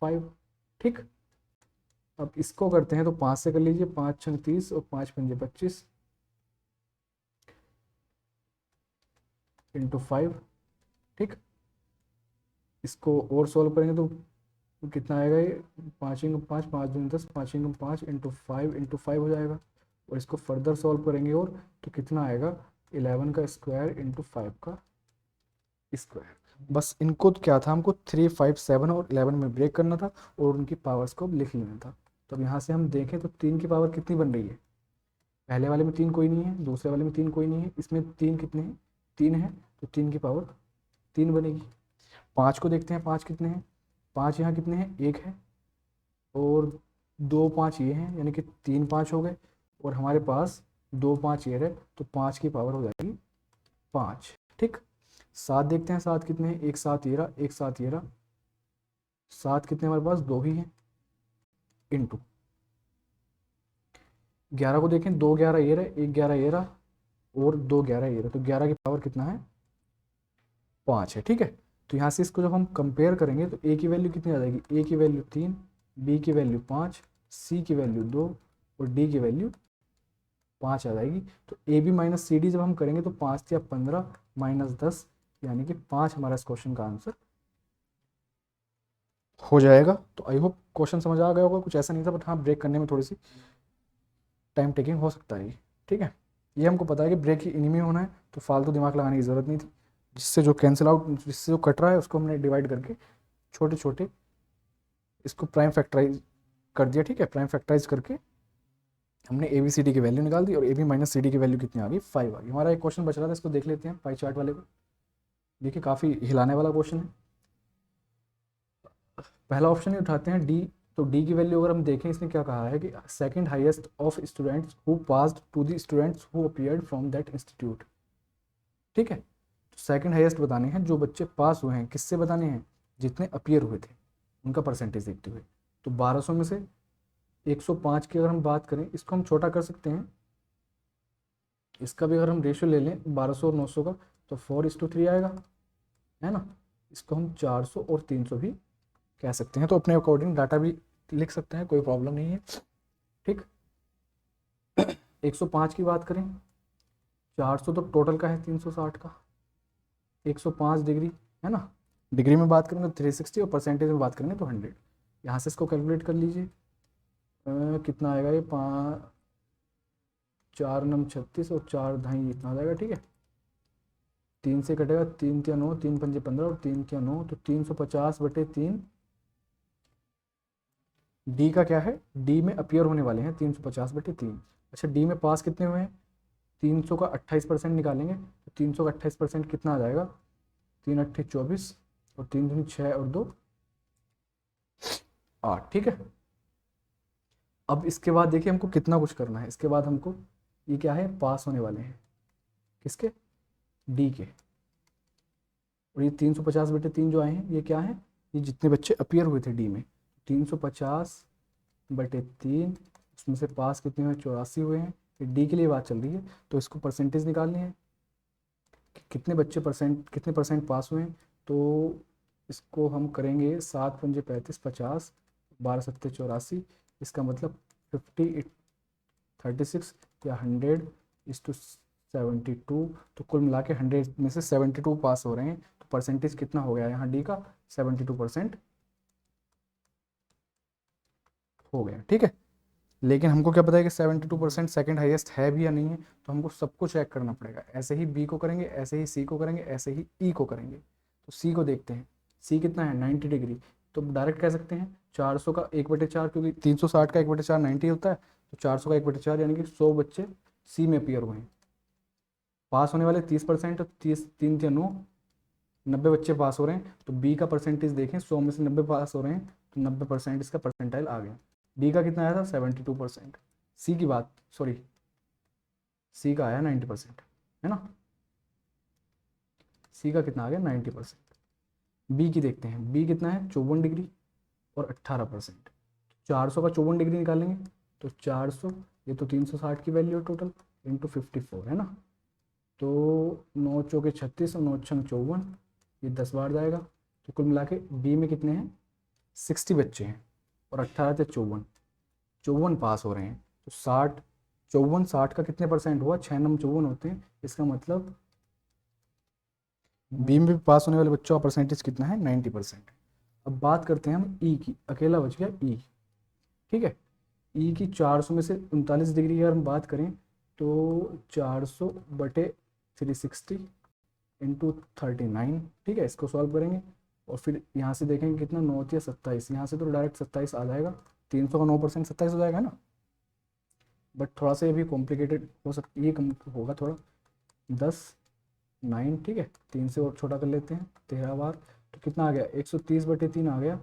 5। ठीक, अब इसको करते हैं तो 5 से कर लीजिए, 5×6 = 30 और 5×5 = 25 इंटू 5। ठीक, इसको और सॉल्व करेंगे तो कितना आएगा, ये 5×5, 5×2 = 10, 5×5 इंटू 5 हो जाएगा। और इसको फर्दर सॉल्व करेंगे और तो कितना आएगा, 11 का स्क्वायर इंटू 5 का स्क्वायर। बस इनको तो क्या था, हमको 3 5 7 और 11 में ब्रेक करना था, और उनकी पावर्स को लिख लेना था। तो अब यहाँ से हम देखें तो 3 की पावर कितनी बन रही है, पहले वाले में 3 कोई नहीं है, दूसरे वाले में 3 कोई नहीं है, इसमें 3 कितने हैं, 3 है, तो 3 की पावर 3 बनेगी। 5 को देखते हैं, 5 कितने हैं, 5 यहाँ कितने हैं, 1 है, और 2 5 ये हैं, यानी कि 3 5 हो गए, और हमारे पास 2 5 ये रहे, तो 5 की पावर हो जाएगी 5। ठीक, 7 देखते हैं, 7 कितने हैं, 1 7 ये रहा, 1 7 ये रहा, 7 कितने हमारे पास, 2 ही हैं, इंटू 11 को देखें, 2 11 ये रहे, 1 11 ये रहा, और 2 11 ये रहा, तो 11 की पावर कितना है, 5 है। ठीक है, तो यहाँ से इसको जब हम कंपेयर करेंगे तो ए की वैल्यू कितनी आ जाएगी, ए की वैल्यू 3, बी की वैल्यू 5, सी की वैल्यू 2 और डी की वैल्यू 5 आ जाएगी। तो A B minus C D जब हम करेंगे तो 5 या 15 माइनस 10 यानी कि 5 हमारा इस क्वेश्चन का आंसर हो जाएगा। तो आई होप क्वेश्चन समझ आ गया होगा, कुछ ऐसा नहीं था, बट हाँ ब्रेक करने में थोड़ी सी टाइम टेकिंग हो सकता है ये, ठीक है। ये हमको पता है कि ब्रेक ही इन्हीं में होना है, तो फालतू दिमाग लगाने की ज़रूरत नहीं थी। जिससे जो कैंसिल आउट, जिससे जो कट रहा है उसको हमने डिवाइड करके छोटे छोटे इसको प्राइम फैक्टराइज कर दिया, ठीक है। प्राइम फैक्टराइज करके हमने ए बी सी डी की वैल्यू निकाल दी और A B minus C D की वैल्यू कितनी आ गई, 5 आ गई। हमारा एक क्वेश्चन बच रहा था, इसको देख लेते हैं पाई चार्ट वाले को। देखिए काफ़ी हिलाने वाला क्वेश्चन है। पहला ऑप्शन ही उठाते हैं डी। तो डी की वैल्यू अगर हम देखें, इसने क्या कहा है कि second highest of students who passed to the students who appeared from that institute, ठीक है। तो सेकंड हाईएस्ट बताने हैं, जो बच्चे पास हुए हैं, किससे बताने हैं, जितने अपीयर हुए थे उनका परसेंटेज देखते हुए। तो 1200 में से 105 की अगर हम बात करें, इसको हम छोटा कर सकते हैं। इसका भी अगर हम रेशियो ले लें 1200 और 900 का, तो 4:3 आएगा, है ना। इसको हम 400 और 300 भी कह सकते हैं। तो अपने अकॉर्डिंग डाटा भी लिख सकते हैं, कोई प्रॉब्लम नहीं है, ठीक। 105 की बात करें, 400 तो टोटल का है 360 का, 105 डिग्री, है ना। डिग्री में बात करेंगे तो 360 और परसेंटेज में बात करेंगे तो 100। यहाँ से इसको कैलकुलेट कर लीजिए, कितना आएगा ये, 4 नम 36 और 4 ढाई इतना आ जाएगा, ठीक है। 3 से कटेगा, 3 क्या 9, 3 पंजे 15 और 3 क्या 9, तो 350/3। डी का क्या है, डी में अपीयर होने वाले हैं 350/3। अच्छा, डी में पास कितने हुए हैं, 300 का 28% निकालेंगे तो 300 का 28% कितना आ जाएगा, 3 अट्ठे 24 और 3 दूनी 6 और 2 8, ठीक है। अब इसके बाद देखिए हमको कितना कुछ करना है। इसके बाद हमको ये क्या है, पास होने वाले हैं किसके, डी के। और ये 350/3 जो आए हैं ये क्या है, ये जितने बच्चे अपीयर हुए थे डी में, 350/3, उसमें से पास कितने हुए, 84 हुए हैं। ये डी के लिए बात चल रही है, तो इसको परसेंटेज निकालनी है कि कितने परसेंट पास हुए हैं। तो इसको हम करेंगे 7 पंजे 35, 50, 12 सत्ते 84, इसका मतलब 50, 36 या 100:72। तो कुल मिला के 100 में से 72 पास हो रहे हैं। तो परसेंटेज कितना हो गया यहाँ डी का, 72% हो गया, ठीक है। लेकिन हमको क्या पता है कि 72% सेकेंड हाईएस्ट है भी या नहीं है, तो हमको सबको चेक करना पड़ेगा। ऐसे ही बी को करेंगे, ऐसे ही सी को करेंगे, ऐसे ही ई को करेंगे। तो सी को देखते हैं, सी कितना है, 90 डिग्री। तो डायरेक्ट कह सकते हैं 400 का 1/4, क्योंकि 360 का 1/4 90 होता है। तो 400 का 1/4 यानी कि 100 बच्चे सी में अपीयर हुए हैं। पास होने वाले 30%, तो 30 3 या 9, 90 बच्चे पास हो रहे हैं। तो बी का परसेंटेज देखें, 100 में से 90 पास हो रहे हैं, तो 90% इसका परसेंटाइल आ गया। डी का कितना आया था, 72%। सी की बात, सॉरी, सी का आया 90%, है ना। सी का कितना आ गया, 90%। बी की देखते हैं, बी कितना है, 54 डिग्री और 18%। 400 का 54 डिग्री निकालेंगे तो 400, ये तो 360 की वैल्यू है टोटल, इंटू 54, है ना। तो 9 चौके 36 और 9 छंग 54, ये 10 बार जाएगा। तो कुल मिला के बी में कितने हैं, 60 बच्चे हैं और 18 से 54, 54 पास हो रहे हैं। तो 60, 54 60 का कितने परसेंट हुआ, 6 नम 54 होते हैं। इसका मतलब बी में भी पास होने वाले बच्चों का परसेंटेज कितना है, 90%। अब बात करते हैं हम ई की, अकेला बच गया ई, ठीक है। ई की 400 में से 39 डिग्री की अगर हम बात करें, तो 400/360 इंटू 39, ठीक है। इसको सॉल्व करेंगे और फिर यहाँ से देखेंगे कितना, 9 या 27, यहाँ से तो डायरेक्ट 27 आ जाएगा। 300 का 9% 27 हो जाएगा ना। बट थोड़ा सा ये भी कॉम्प्लिकेटेड हो सकता, ये कम होगा थोड़ा, 10 9, ठीक है। 3 से और छोटा कर लेते हैं, 13 बार। तो कितना आ गया, 130/3 आ गया।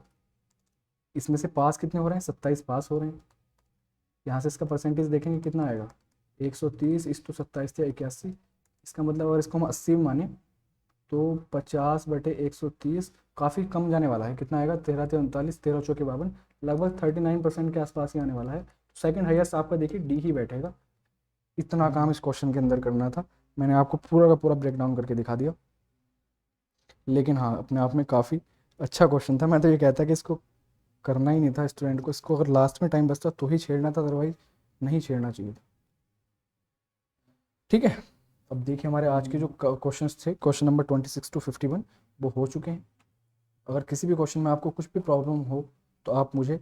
इसमें से पास कितने हो रहे हैं, 27 पास हो रहे हैं। यहाँ से इसका परसेंटेज देखेंगे कितना आएगा, 130 इस तो 27 या 81। इसका मतलब अगर इसको हम 80 में माने तो 50/130 काफ़ी कम जाने वाला है। कितना आएगा, 13 ते 39, 13 चौके 52, लगभग 39% के आसपास ही आने वाला है। तो सेकंड हाईएस्ट आपका देखिए डी ही बैठेगा। इतना काम इस क्वेश्चन के अंदर करना था, मैंने आपको पूरा का पूरा ब्रेक डाउन करके दिखा दिया। लेकिन हाँ, अपने आप में काफ़ी अच्छा क्वेश्चन था। मैं तो ये कहता कि इसको करना ही नहीं था स्टूडेंट को, इसको अगर लास्ट में टाइम बचता तो ही छेड़ना था, अदरवाइज नहीं छेड़ना चाहिए था। ठीक है, अब देखिए हमारे आज के जो क्वेश्चंस थे, क्वेश्चन नंबर 26 to 51 वो हो चुके हैं। अगर किसी भी क्वेश्चन में आपको कुछ भी प्रॉब्लम हो तो आप मुझे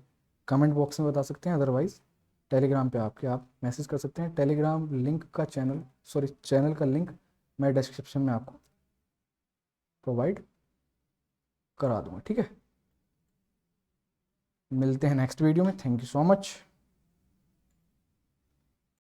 कमेंट बॉक्स में बता सकते हैं, अदरवाइज़ टेलीग्राम पे आप मैसेज कर सकते हैं। टेलीग्राम लिंक का चैनल का लिंक मैं डिस्क्रिप्शन में आपको प्रोवाइड करा दूंगा। ठीक है, मिलते हैं नेक्स्ट वीडियो में। Thank you so much.